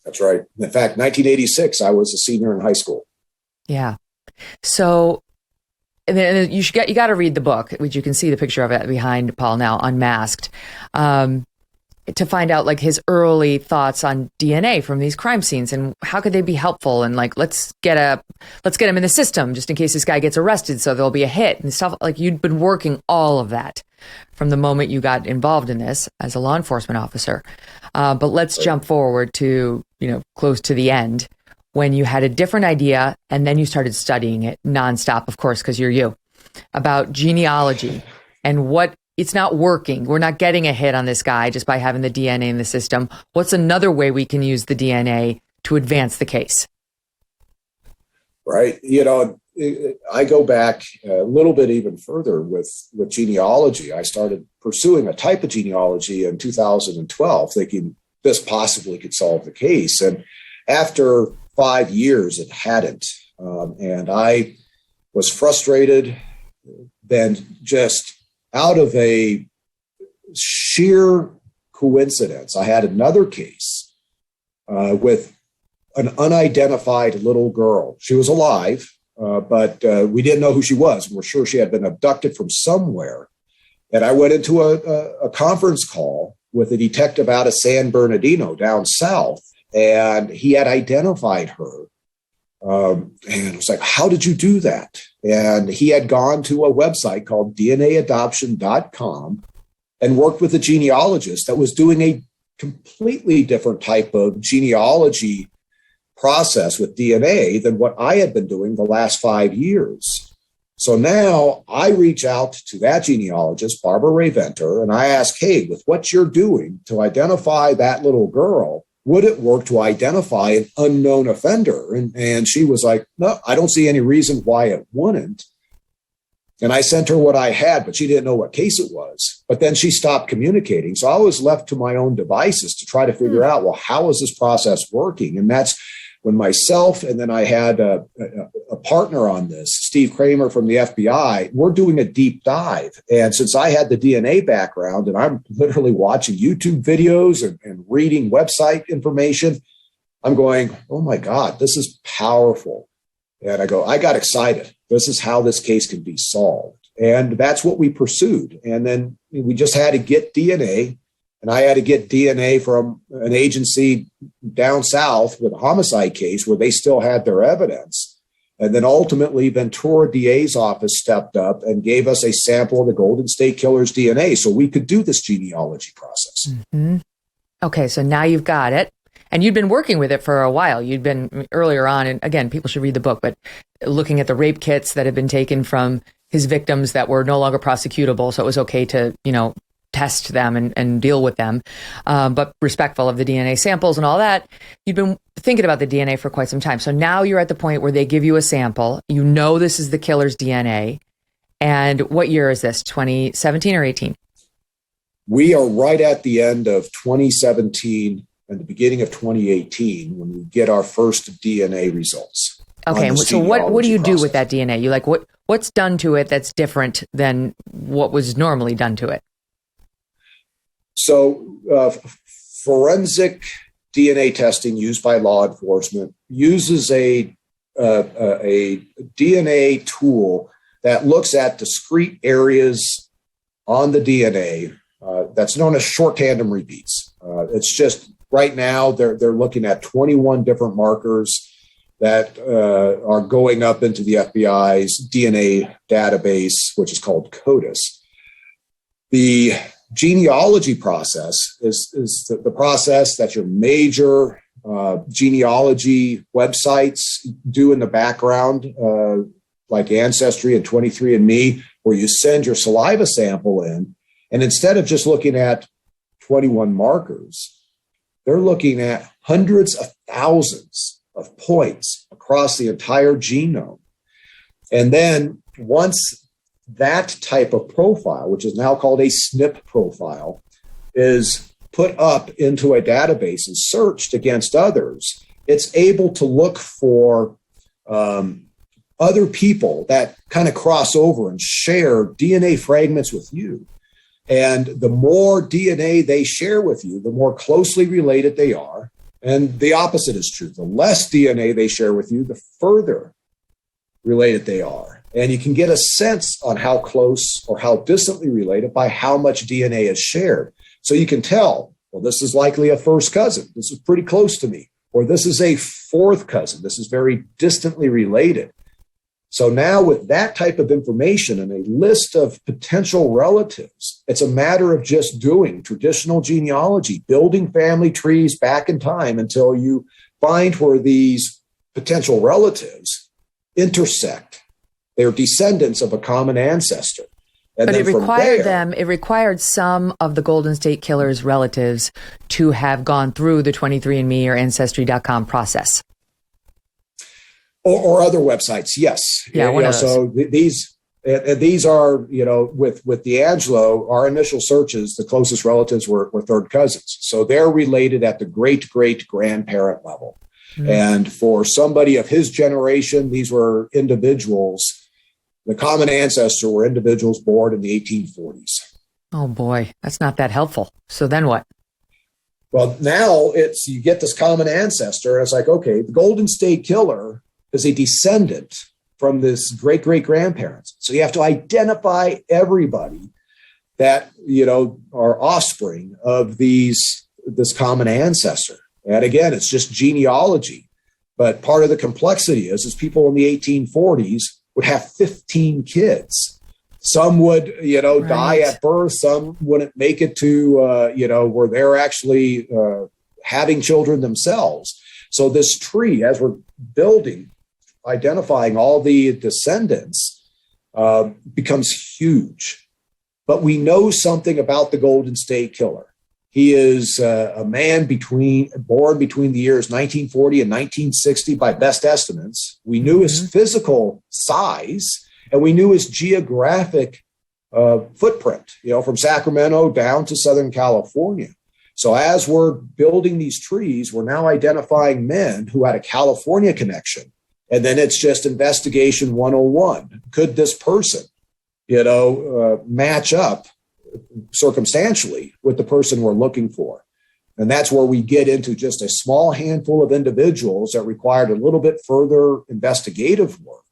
That's right. In fact, 1986, I was a senior in high school. Yeah. So and then you got to read the book, which you can see the picture of it behind Paul now, Unmasked, to find out like his early thoughts on DNA from these crime scenes and how could they be helpful, and like let's get him in the system just in case this guy gets arrested, so there'll be a hit and stuff. Like you'd been working all of that from the moment you got involved in this as a law enforcement officer. But let's jump forward to, close to the end when you had a different idea and then you started studying it nonstop, of course, because you're you, about genealogy and what it's not working. We're not getting a hit on this guy just by having the DNA in the system. What's another way we can use the DNA to advance the case? Right. I go back a little bit even further with genealogy. I started pursuing a type of genealogy in 2012, thinking this possibly could solve the case. And after 5 years, it hadn't. And I was frustrated. Then just out of a sheer coincidence, I had another case with an unidentified little girl. She was alive, but we didn't know who she was. We're sure she had been abducted from somewhere. And I went into a conference call with a detective out of San Bernardino down south, and he had identified her. And I was like, how did you do that? And he had gone to a website called DNAadoption.com and worked with a genealogist that was doing a completely different type of genealogy process with DNA than what I had been doing the last 5 years. So now I reach out to that genealogist, Barbara Ray Venter, and I ask, hey, with what you're doing to identify that little girl, would it work to identify an unknown offender? And she was like, no, I don't see any reason why it wouldn't. And I sent her what I had, but she didn't know what case it was. But then she stopped communicating. So I was left to my own devices to try to figure out, well, how is this process working? And that's when myself, and then I had a partner on this, Steve Kramer from the FBI, we're doing a deep dive. And since I had the DNA background and I'm literally watching YouTube videos and reading website information, I'm going, oh my God, this is powerful. And I got excited. This is how this case can be solved. And that's what we pursued. And then we just had to get DNA. And I had to get DNA from an agency down south with a homicide case where they still had their evidence. And then ultimately, Ventura DA's office stepped up and gave us a sample of the Golden State Killer's DNA so we could do this genealogy process. Mm-hmm. Okay, so now you've got it. And you'd been working with it for a while. You'd been earlier on, and again, people should read the book, but looking at the rape kits that had been taken from his victims that were no longer prosecutable. So it was okay to, test them and deal with them, but respectful of the DNA samples and all that. You've been thinking about the DNA for quite some time. So now you're at the point where they give you a sample. You know this is the killer's DNA. And what year is this, 2017 or 18? We are right at the end of 2017 and the beginning of 2018 when we get our first DNA results. Okay, so what do you do with that DNA? You what's done to it that's different than what was normally done to it? So forensic DNA testing used by law enforcement uses a DNA tool that looks at discrete areas on the DNA that's known as short tandem repeats. It's just right now they're looking at 21 different markers that are going up into the FBI's DNA database, which is called CODIS. The genealogy process is the process that your major genealogy websites do in the background, like Ancestry and 23andMe, where you send your saliva sample in. And instead of just looking at 21 markers, they're looking at hundreds of thousands of points across the entire genome. And then once that type of profile, which is now called a SNP profile, is put up into a database and searched against others, it's able to look for other people that kind of cross over and share DNA fragments with you. And the more DNA they share with you, the more closely related they are. And the opposite is true. The less DNA they share with you, the further related they are. And you can get a sense on how close or how distantly related by how much DNA is shared. So you can tell, well, this is likely a first cousin. This is pretty close to me. Or this is a fourth cousin. This is very distantly related. So now with that type of information and a list of potential relatives, it's a matter of just doing traditional genealogy, building family trees back in time until you find where these potential relatives intersect. They're descendants of a common ancestor. And but then it required some of the Golden State Killer's relatives to have gone through the 23andMe or Ancestry.com process. Or other websites, yes. Yeah, one of those. So these are, with DeAngelo, our initial searches, the closest relatives were third cousins. So they're related at the great-great-grandparent level. Mm. And for somebody of his generation, these were individuals. The common ancestor were individuals born in the 1840s. Oh, boy. That's not that helpful. So then what? Well, now you get this common ancestor. And it's like, okay, the Golden State Killer is a descendant from this great-great-grandparents. So you have to identify everybody that, are offspring of this common ancestor. And again, it's just genealogy. But part of the complexity is people in the 1840s would have 15 kids. Some would, right, die at birth. Some wouldn't make it to, where they're actually having children themselves. So this tree, as we're building, identifying all the descendants, becomes huge. But we know something about the Golden State Killer. He is a man born between the years 1940 and 1960 by best estimates. We knew his physical size, and we knew his geographic footprint, from Sacramento down to Southern California. So as we're building these trees, we're now identifying men who had a California connection. And then it's just investigation 101. Could this person, match up circumstantially with the person we're looking for? And that's where we get into just a small handful of individuals that required a little bit further investigative work.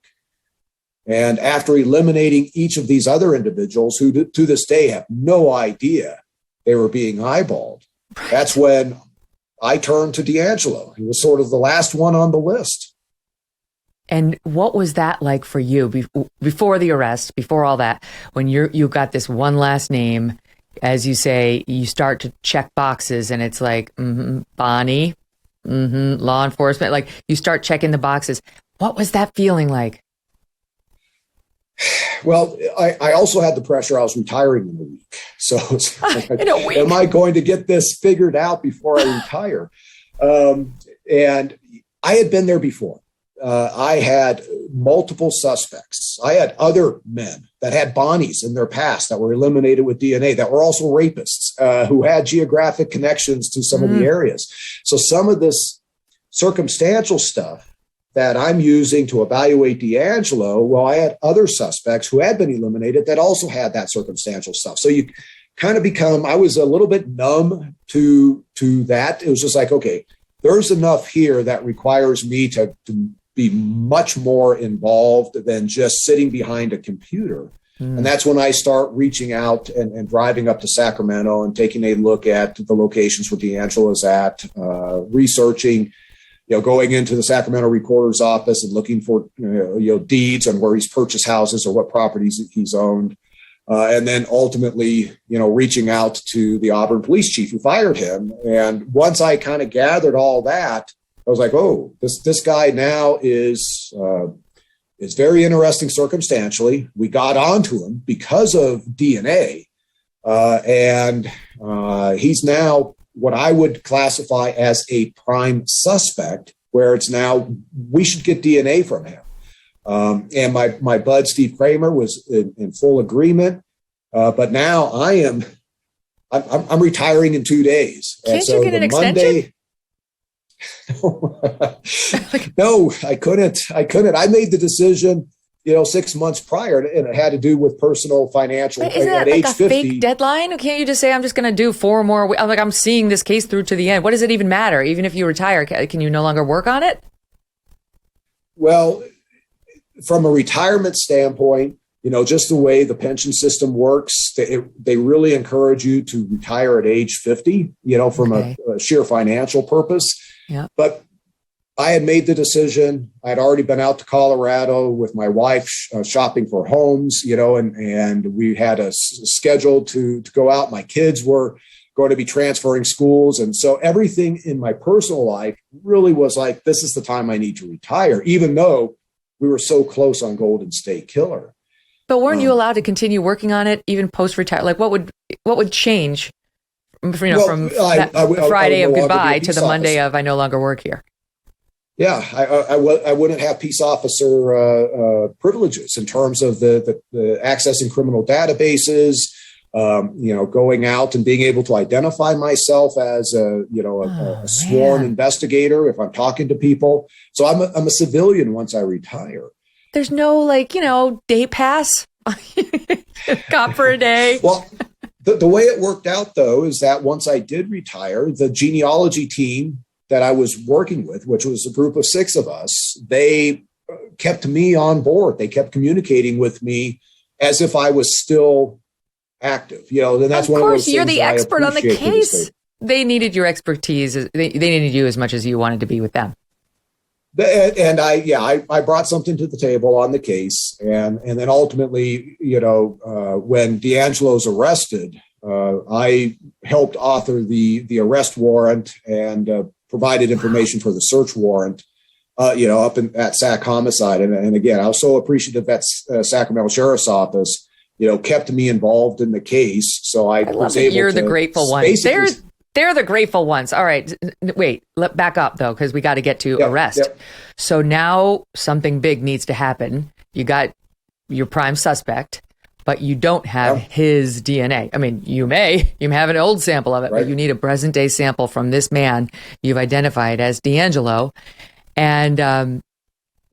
And after eliminating each of these other individuals who to this day have no idea they were being eyeballed, that's when I turned to DeAngelo. He was sort of the last one on the list. And what was that like for you before the arrest, before all that, when you got this one last name, as you say, you start to check boxes and it's like, Bonnie, law enforcement, like you start checking the boxes. What was that feeling like? Well, I also had the pressure. I was retiring in a week. So it's like, in a week. Am I going to get this figured out before I retire? And I had been there before. I had multiple suspects. I had other men that had Bonnies in their past that were eliminated with DNA that were also rapists who had geographic connections to some of the areas. So some of this circumstantial stuff that I'm using to evaluate DeAngelo, well, I had other suspects who had been eliminated that also had that circumstantial stuff. So you kind of I was a little bit numb to that. It was just like, okay, there's enough here that requires me to be much more involved than just sitting behind a computer. And that's when I start reaching out and driving up to Sacramento and taking a look at the locations where DeAngelo is at, researching, going into the Sacramento recorder's office and looking for, deeds on where he's purchased houses or what properties he's owned. And then ultimately, reaching out to the Auburn police chief who fired him. And once I kind of gathered all that, I was like, oh, this guy now is very interesting circumstantially. We got onto him because of DNA. And he's now what I would classify as a prime suspect, where it's now we should get DNA from him. And my bud, Steve Kramer, was in full agreement. But now I'm retiring in 2 days. Can't you get an extension? No, I couldn't. I made the decision, 6 months prior, and it had to do with personal financial. Isn't that like a 50, fake deadline? Can't you just say, I'm just going to do 4 more? I'm seeing this case through to the end. What does it even matter? Even if you retire, can you no longer work on it? Well, from a retirement standpoint, just the way the pension system works, they really encourage you to retire at age 50, from a sheer financial purpose. Yeah. But I had made the decision. I'd already been out to Colorado with my wife shopping for homes, and we had a schedule to go out. My kids were going to be transferring schools. And so everything in my personal life really was like, this is the time I need to retire, even though we were so close on Golden State Killer. But weren't you allowed to continue working on it even post-retire? Like what would change from Friday of goodbye to the Monday of I no longer work here? Yeah, I wouldn't have peace officer privileges in terms of the accessing criminal databases, going out and being able to identify myself as a sworn investigator if I'm talking to people. So I'm a civilian once I retire. There's no day pass, cop for a day. Well, the way it worked out, though, is that once I did retire, the genealogy team that I was working with, which was a group of 6 of us, they kept me on board. They kept communicating with me as if I was still active. And that's one of those things. Of course, you're the expert on the case. They needed your expertise. They needed you as much as you wanted to be with them. And I brought something to the table on the case. And then ultimately, when DeAngelo's arrested, I helped author the arrest warrant and provided information for the search warrant, up at Sac Homicide. And again, I was so appreciative that Sacramento Sheriff's Office, kept me involved in the case. So I was able to. You're the grateful ones. They're the grateful ones. All right. Wait, back up, though, because we got to get to arrest. Yep. So now something big needs to happen. You got your prime suspect, but you don't have his DNA. I mean, you may have an old sample of it, but you need a present day sample from this man you've identified as DeAngelo. And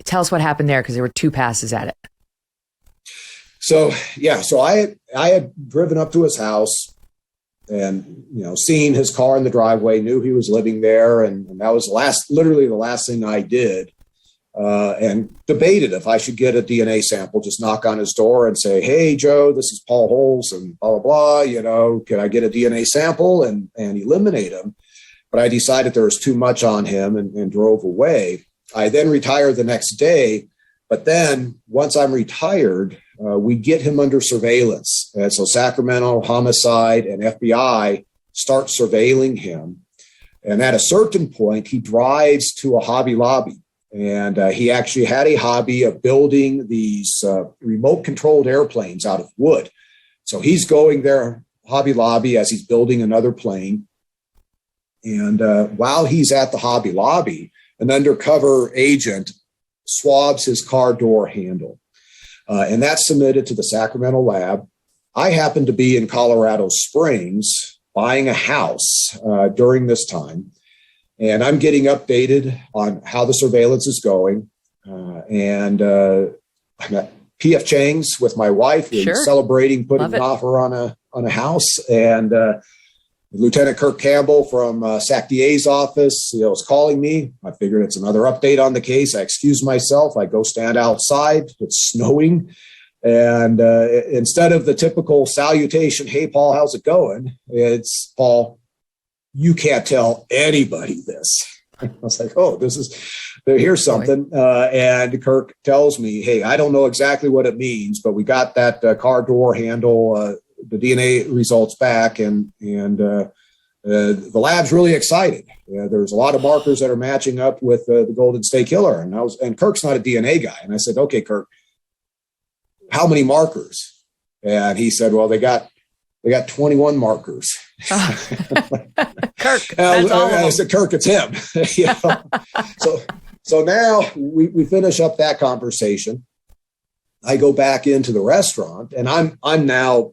tell us what happened there, because there were 2 passes at it. So I had driven up to his house and, seen his car in the driveway, knew he was living there. And that was literally the last thing I did. And debated if I should get a DNA sample, just knock on his door and say, "Hey, Joe, this is Paul Holes and blah, blah, blah, can I get a DNA sample and eliminate him?" But I decided there was too much on him and drove away. I then retired the next day. But then once I'm retired, we get him under surveillance. And so Sacramento Homicide and FBI start surveilling him. And at a certain point, he drives to a Hobby Lobby. And he actually had a hobby of building these remote controlled airplanes out of wood. So he's going there, Hobby Lobby, as he's building another plane. And while he's at the Hobby Lobby, an undercover agent swabs his car door handle. And that's submitted to the Sacramento lab. I happen to be in Colorado Springs buying a house during this time. And I'm getting updated on how the surveillance is going. I'm at P.F. Chang's with my wife. We're celebrating putting an offer on a house. And Lieutenant Kirk Campbell from SACDA's office is calling me. I figured it's another update on the case. I excuse myself. I go stand outside. It's snowing. And instead of the typical salutation, "Hey, Paul, how's it going?" It's, "Paul, you can't tell anybody this." I was like, "Oh, here's something." And Kirk tells me, "Hey, I don't know exactly what it means, but we got that car door handle, the DNA results back, and the lab's really excited. There's a lot of markers that are matching up with the Golden State Killer." And Kirk's not a DNA guy. And I said, "Okay, Kirk, how many markers?" And he said, "Well, they got 21 markers." Kirk, that's all of them. I said, "Kirk, it's him." So now we finish up that conversation. I go back into the restaurant, and I'm now,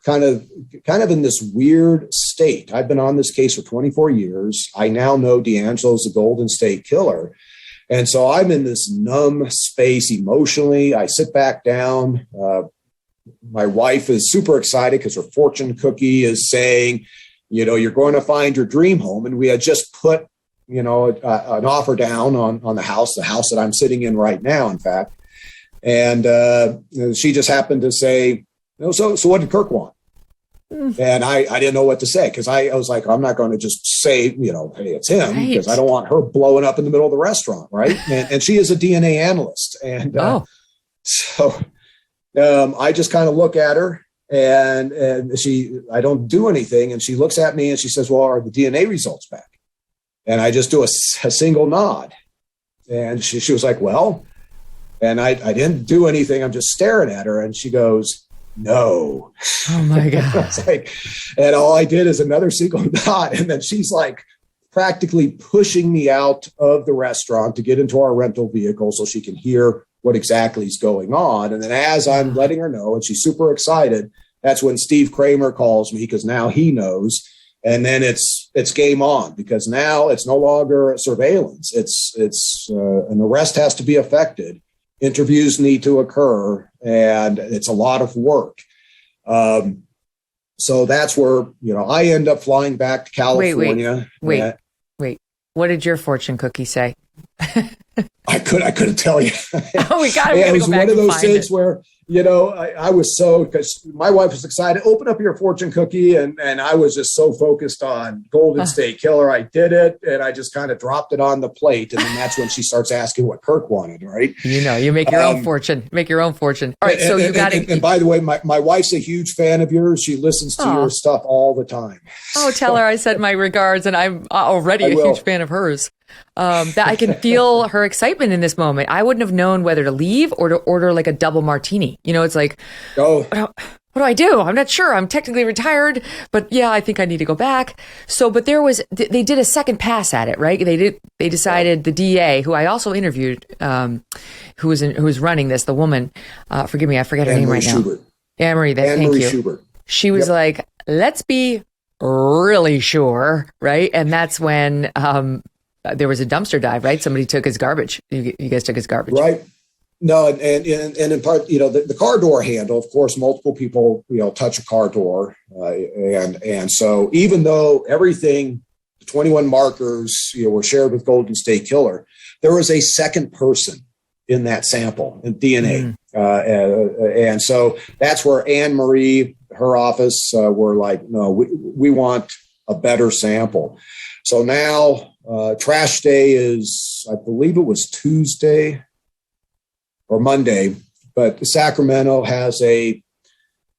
kind of in this weird state. I've been on this case for 24 years. I now know DeAngelo's the Golden State Killer. And so I'm in this numb space emotionally. I sit back down. My wife is super excited because her fortune cookie is saying, "You're going to find your dream home." And we had just put, an offer down on the house that I'm sitting in right now, in fact. And she just happened to say, so what did Kirk want? And I didn't know what to say, because I was like, I'm not going to just say, hey, it's him, because I don't want her blowing up in the middle of the restaurant, right? And she is a DNA analyst. And so I just kind of look at her, and I don't do anything. And she looks at me and she says, well, are the DNA results back? And I just do a single nod. And she was like, well, and I didn't do anything. I'm just staring at her. And she goes, no. Oh my God. And all I did is another single nod. And then she's like practically pushing me out of the restaurant to get into our rental vehicle so she can hear what exactly is going on. And then as I'm letting her know, and she's super excited, that's when Steve Kramer calls me, because now he knows. And then it's game on, because now it's no longer surveillance. It's an arrest has to be effected. Interviews need to occur, and it's a lot of work. So that's where, I end up flying back to California. Wait. What did your fortune cookie say? I couldn't tell you. Oh, we got it. It was one of those things where, I was because my wife was excited, open up your fortune cookie. And I was just so focused on Golden State Killer. I did it, and I just kind of dropped it on the plate. And then that's when she starts asking what Kirk wanted, right? You make your own fortune. Make your own fortune. All right. So you got it. And by the way, my wife's a huge fan of yours. She listens to your stuff all the time. Oh, tell her I said my regards, and I'm already a huge fan of hers. That I can feel her excitement in this moment. I wouldn't have known whether to leave or to order like a double martini. It's like, what do I do? I'm not sure. I'm technically retired, but yeah, I think I need to go back. So, but they did a second pass at it, right? They decided, the DA, who I also interviewed, who was running this, the woman, forgive me, I forget her name right now. Anne-Marie, thank you. Schubert. She was like, let's be really sure, right? And that's when, there was a dumpster dive, right? Somebody took his garbage. You guys took his garbage. Right. No, and in part, the car door handle, of course, multiple people, touch a car door. And so even though everything, the 21 markers, were shared with Golden State Killer, there was a second person in that sample, in DNA. And so that's where Anne-Marie, her office, were like, no, we want a better sample. So now trash day is, I believe it was Tuesday or Monday, but Sacramento has a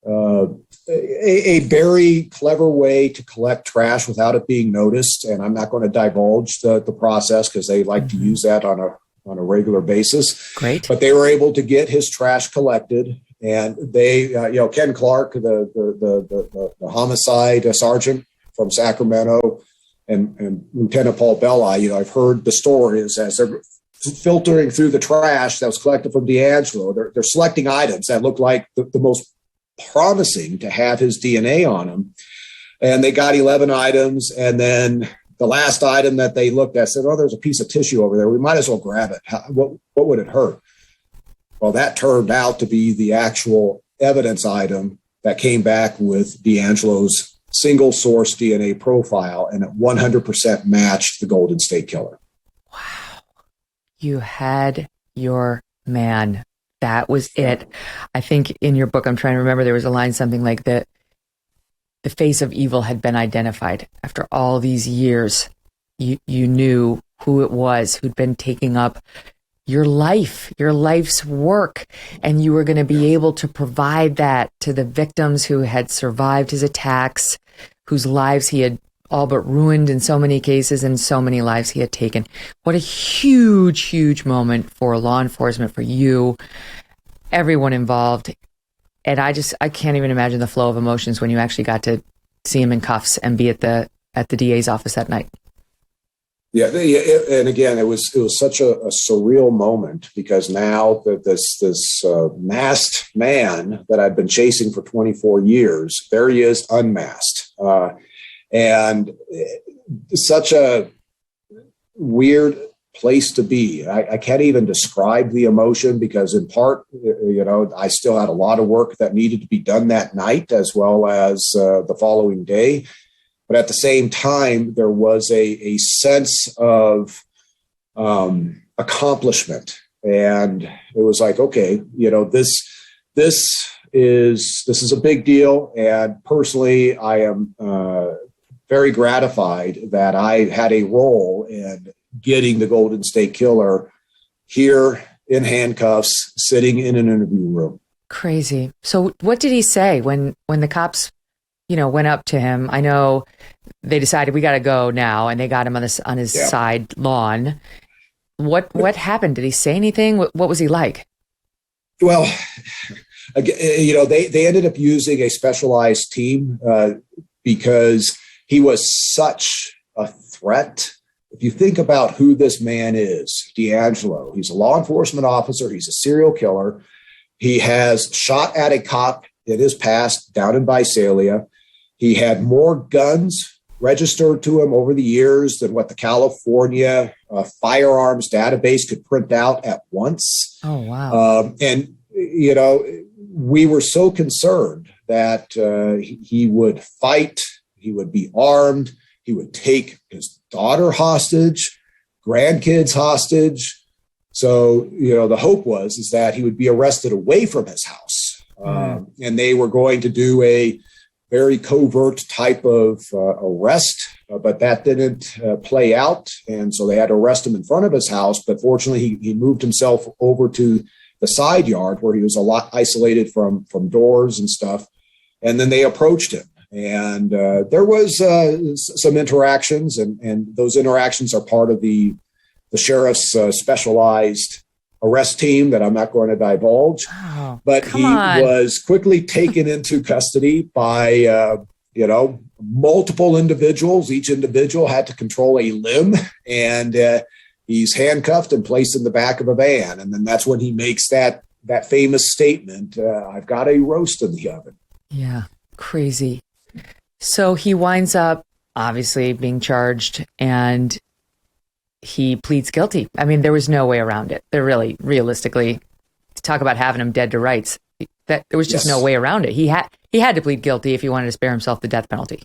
very clever way to collect trash without it being noticed. And I'm not going to divulge the process, because they like to use that on a regular basis. Great. But they were able to get his trash collected, and they, Ken Clark, the homicide sergeant from Sacramento, and Lieutenant Paul Belli, I've heard the stories as they're filtering through the trash that was collected from DeAngelo. They're selecting items that look like the most promising to have his DNA on them. And they got 11 items. And then the last item that they looked at said, oh, there's a piece of tissue over there. We might as well grab it. What would it hurt? Well, that turned out to be the actual evidence item that came back with DeAngelo's single source DNA profile, and it 100% matched the Golden State Killer. Wow. You had your man. That was it. I think in your book, I'm trying to remember, there was a line, something like that. The face of evil had been identified. After all these years, you knew who it was who'd been taking up your life's work, and you were going to be able to provide that to the victims who had survived his attacks, whose lives he had all but ruined in so many cases, and so many lives he had taken. What a huge, huge moment for law enforcement, for you, everyone involved. And I can't even imagine the flow of emotions when you actually got to see him in cuffs and be at the DA's office that night. Yeah, and again, it was such a surreal moment, because now that this masked man that I've been chasing for 24 years, there he is, unmasked, and such a weird place to be. I can't even describe the emotion, because in part, I still had a lot of work that needed to be done that night, as well as the following day. But at the same time, there was a sense of accomplishment And it was like, okay, this is a big deal. And personally, I am very gratified that I had a role in getting the Golden State Killer here in handcuffs, sitting in an interview room. Crazy. So what did he say when the cops, went up to him? I know they decided we got to go now, and they got him on his side lawn. What happened? Did he say anything? What was he like? Well, they ended up using a specialized team because he was such a threat. If you think about who this man is, DeAngelo, he's a law enforcement officer. He's a serial killer. He has shot at a cop in his past down in Visalia. He had more guns registered to him over the years than what the California firearms database could print out at once. Oh, wow. And we were so concerned that he would fight, he would be armed, he would take his daughter hostage, grandkids hostage. So, the hope is that he would be arrested away from his house. And they were going to do a very covert type of arrest, but that didn't play out. And so they had to arrest him in front of his house. But fortunately, he moved himself over to the side yard where he was a lot isolated from doors and stuff. And then they approached him. And there was some interactions, and those interactions are part of the sheriff's specialized arrest team that I'm not going to divulge. Oh, but he was quickly taken into custody by, multiple individuals. Each individual had to control a limb, and he's handcuffed and placed in the back of a van. And then that's when he makes that famous statement, I've got a roast in the oven. Yeah, crazy. So he winds up obviously being charged, and he pleads guilty. I mean, there was no way around it. There really, realistically, to talk about having him dead to rights, that there was just no way around it. He had to plead guilty if he wanted to spare himself the death penalty.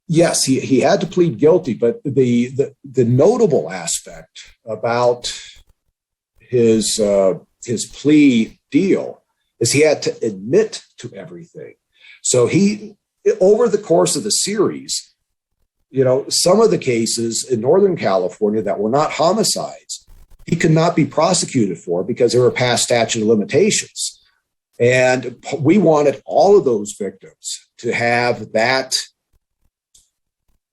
Yes, he had to plead guilty, but the notable aspect about his plea deal is he had to admit to everything. So he, over the course of the series, some of the cases in Northern California that were not homicides, he could not be prosecuted for because they were past statute of limitations. And we wanted all of those victims to have that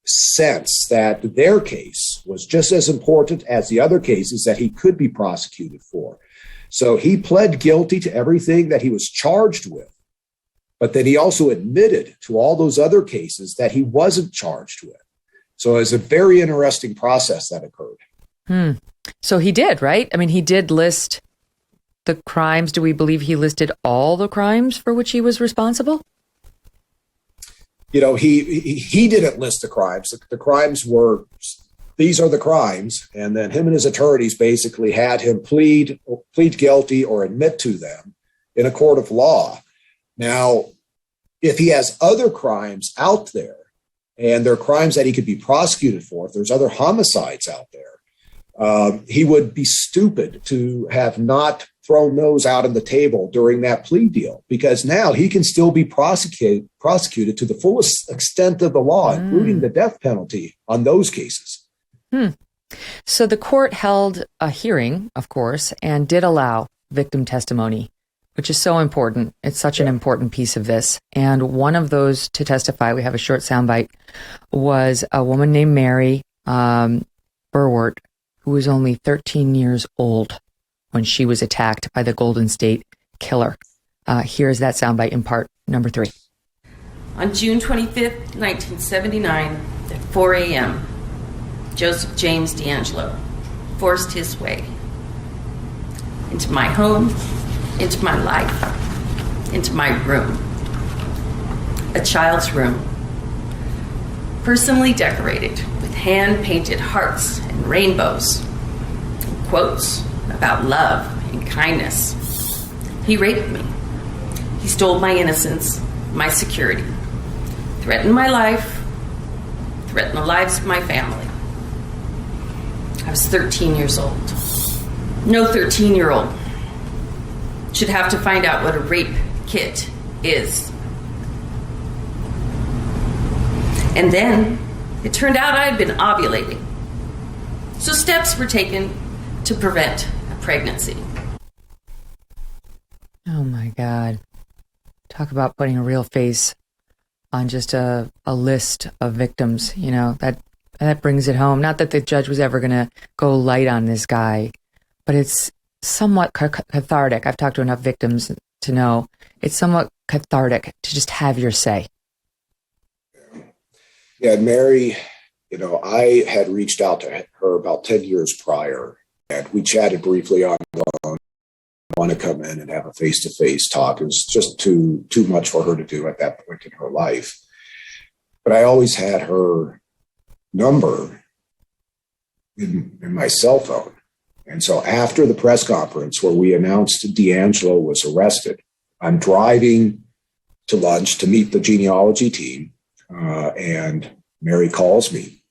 sense that their case was just as important as the other cases that he could be prosecuted for. So he pled guilty to everything that he was charged with. But then he also admitted to all those other cases that he wasn't charged with. So it was a very interesting process that occurred. So he did, right? I mean, he did list the crimes. Do we believe he listed all the crimes for which he was responsible? He didn't list the crimes. The crimes were, these are the crimes. And then him and his attorneys basically had him plead guilty or admit to them in a court of law. Now, if he has other crimes out there, and they're crimes that he could be prosecuted for, if there's other homicides out there, he would be stupid to have not thrown those out on the table during that plea deal, because now he can still be prosecuted to the fullest extent of the law, including the death penalty on those cases. So the court held a hearing, of course, and did allow victim testimony, which is so important. It's such an important piece of this. And one of those to testify, we have a short soundbite, was a woman named Mary Burwart, who was only 13 years old when she was attacked by the Golden State Killer. Here's that soundbite in part number 3. On June 25th, 1979, at 4 a.m., Joseph James DeAngelo forced his way into my home, into my life, into my room. A child's room, personally decorated with hand-painted hearts and rainbows, and quotes about love and kindness. He raped me. He stole my innocence, my security, threatened my life, threatened the lives of my family. I was 13 years old. No 13-year-old should have to find out what a rape kit is. And then it turned out I had been ovulating. So steps were taken to prevent a pregnancy. Oh my God. Talk about putting a real face on just a list of victims. You know, that brings it home. Not that the judge was ever going to go light on this guy, but it's somewhat cathartic. I've talked to enough victims to know it's somewhat cathartic to just have your say. Yeah, Mary, you know, I had reached out to her about 10 years prior, and we chatted briefly on the phone. I want to come in and have a face-to-face talk. It was just too much for her to do at that point in her life. But I always had her number in my cell phone. And so after the press conference where we announced DeAngelo was arrested, I'm driving to lunch to meet the genealogy team. And Mary calls me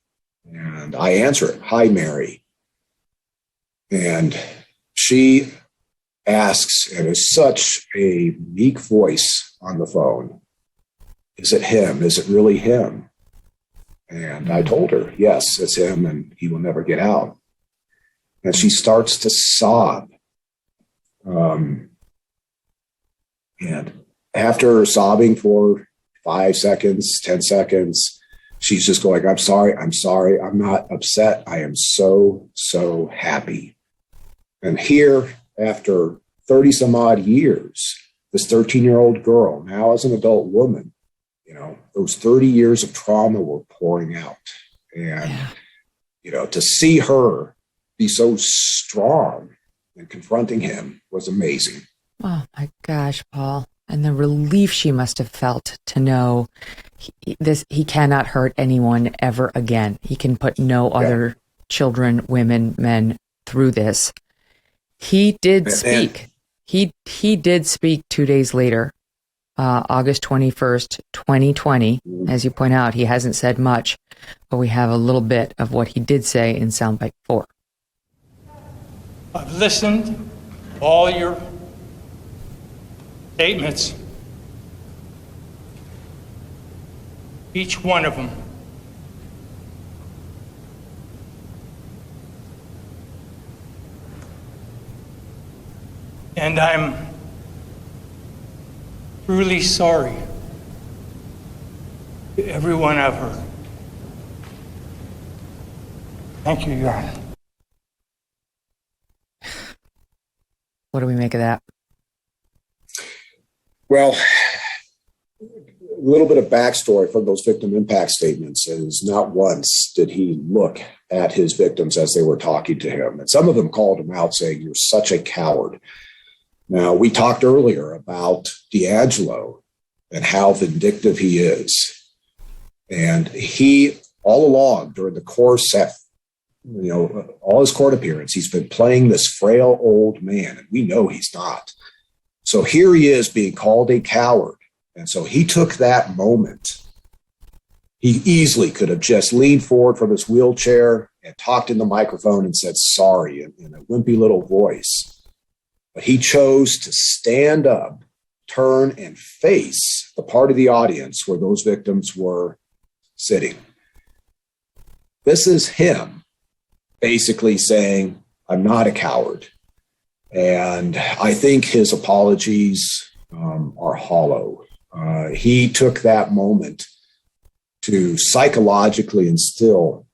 and I answer it. Hi, Mary. And she asks, and it's such a meek voice on the phone, is it him? Is it really him? And I told her, yes, it's him and he will never get out. And she starts to sob. And after sobbing for 5 seconds, 10 seconds, she's just going, I'm sorry, I'm not upset. I am so happy. And here, after 30 some odd years, this 13-year-old girl, now as an adult woman, you know, those 30 years of trauma were pouring out. And, you know, to see her be so strong and confronting him was amazing. Oh my gosh, Paul. And the relief she must have felt to know he cannot hurt anyone ever again. He can put no other children, women, men through this. He did speak. He did speak 2 days later, August 21st, 2020. As you point out, he hasn't said much, but we have a little bit of what he did say in soundbite 4. I've listened to all your statements, each one of them. And I'm truly sorry to everyone I've hurt. Thank you, Your Honor. What do we make of that? Well, a little bit of backstory from those victim impact statements is not once did he look at his victims as they were talking to him. And some of them called him out saying, you're such a coward. Now, we talked earlier about DeAngelo and how vindictive he is. And he, all along during the course of, you know, all his court appearance, he's been playing this frail old man, and we know he's not. So here he is being called a coward. And so he took that moment. He easily could have just leaned forward from his wheelchair and talked in the microphone and said sorry in a wimpy little voice. But he chose to stand up, turn, and face the part of the audience where those victims were sitting. This is him basically saying, I'm not a coward. And I think his apologies are hollow. He took that moment to psychologically instill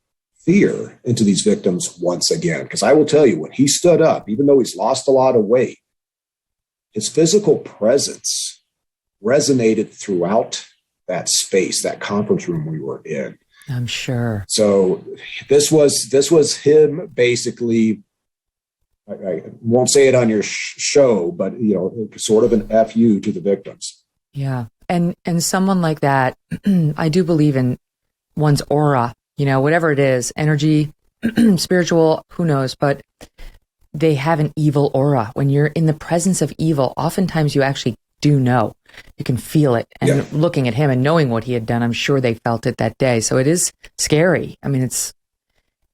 fear into these victims once again. Because I will tell you, when he stood up, even though he's lost a lot of weight, his physical presence resonated throughout that space, that conference room we were in. I'm sure. So this was him basically. I won't say it on your show, but you know, sort of an FU to the victims. Yeah, and someone like that, I do believe in one's aura. You know, whatever it is, energy, spiritual, who knows? But they have an evil aura. When you're in the presence of evil, oftentimes you actually do know. You can feel it. And looking at him and knowing what he had done, I'm sure they felt it that day. So it is scary. I mean,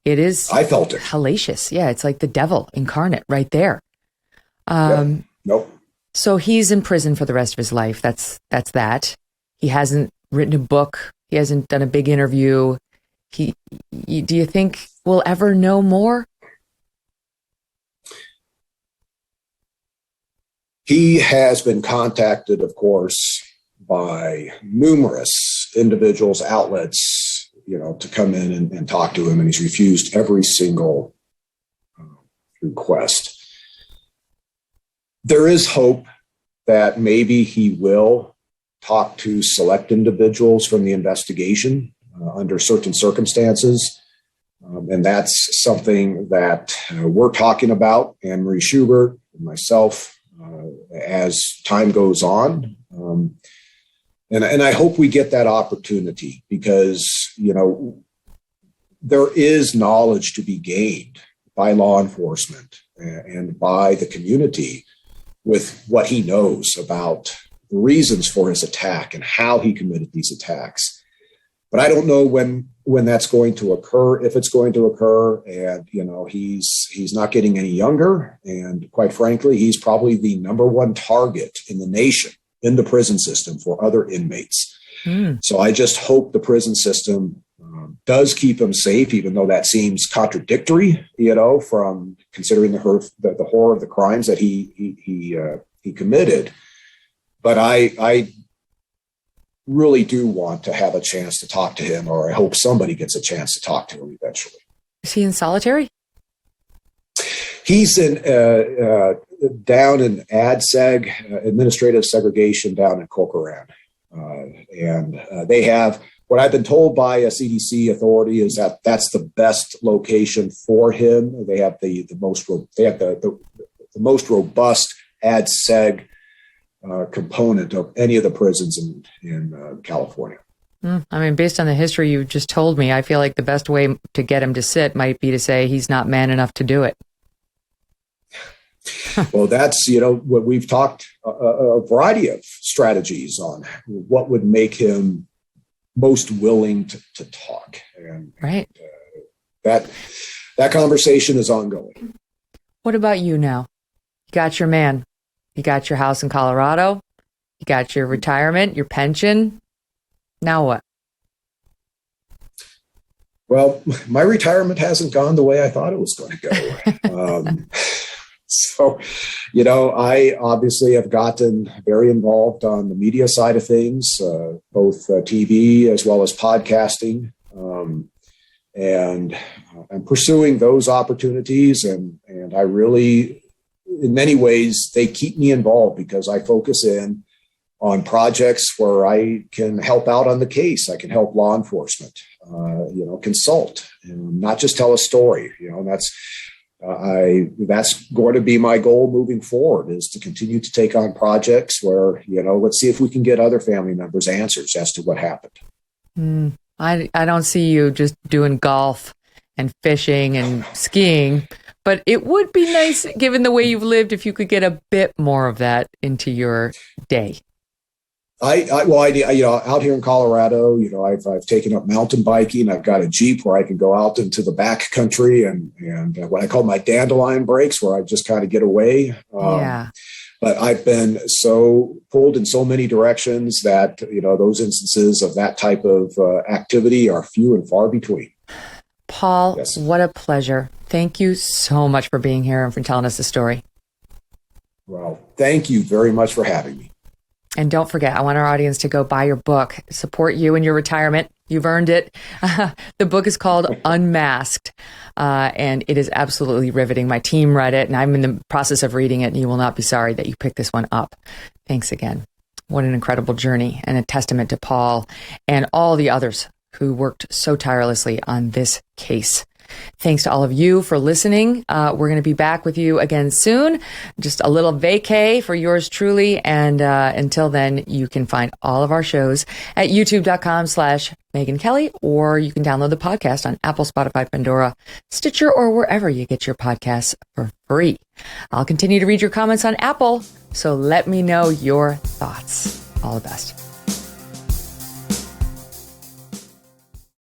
It is. I felt it. Hellacious. Yeah, it's like the devil incarnate right there. Yep. Nope. So he's in prison for the rest of his life. That's that. He hasn't written a book. He hasn't done a big interview. Do you think we'll ever know more? He has been contacted, of course, by numerous individuals, outlets, to come in and talk to him, and he's refused every single request. There is hope that maybe he will talk to select individuals from the investigation under certain circumstances. And that's something that we're talking about, Anne Marie Schubert and myself, as time goes on. And I hope we get that opportunity because, there is knowledge to be gained by law enforcement and by the community with what he knows about the reasons for his attack and how he committed these attacks. But I don't know when that's going to occur, if it's going to occur. And, he's not getting any younger. And quite frankly, he's probably the number one target in the nation, in the prison system for other inmates. So I just hope the prison system does keep him safe, even though that seems contradictory, from considering the horror of the crimes that he committed. But I really do want to have a chance to talk to him, or I hope somebody gets a chance to talk to him eventually. Is he in solitary? He's in down in ADSEG, administrative segregation down in Corcoran. And they have, what I've been told by a CDC authority is that that's the best location for him. They have the most robust ADSEG component of any of the prisons in California. I mean, based on the history you just told me, I feel like the best way to get him to sit might be to say he's not man enough to do it. Well, that's, what we've talked a variety of strategies on what would make him most willing to talk. And right. That conversation is ongoing. What about you now? You got your man. You got your house in Colorado. You got your retirement, your pension. Now what? Well, my retirement hasn't gone the way I thought it was going to go. So, I obviously have gotten very involved on the media side of things, both TV as well as podcasting. And I'm pursuing those opportunities. And I really, in many ways, they keep me involved because I focus in on projects where I can help out on the case. I can help law enforcement, consult, and not just tell a story. That's going to be my goal moving forward, is to continue to take on projects where, let's see if we can get other family members answers as to what happened. I don't see you just doing golf and fishing and skiing, but it would be nice, given the way you've lived, if you could get a bit more of that into your day. Out here in Colorado, I've taken up mountain biking. I've got a Jeep where I can go out into the back country and what I call my dandelion breaks, where I just kind of get away. But I've been so pulled in so many directions that, those instances of that type of activity are few and far between. Paul, yes. What a pleasure. Thank you so much for being here and for telling us the story. Well, thank you very much for having me. And don't forget, I want our audience to go buy your book, support you in your retirement. You've earned it. The book is called Unmasked, and it is absolutely riveting. My team read it, and I'm in the process of reading it, and you will not be sorry that you picked this one up. Thanks again. What an incredible journey, and a testament to Paul and all the others who worked so tirelessly on this case. Thanks to all of you for listening. We're going to be back with you again soon. Just a little vacay for yours truly. And until then, you can find all of our shows at youtube.com/Megyn Kelly, or you can download the podcast on Apple, Spotify, Pandora, Stitcher, or wherever you get your podcasts for free. I'll continue to read your comments on Apple, so let me know your thoughts. All the best.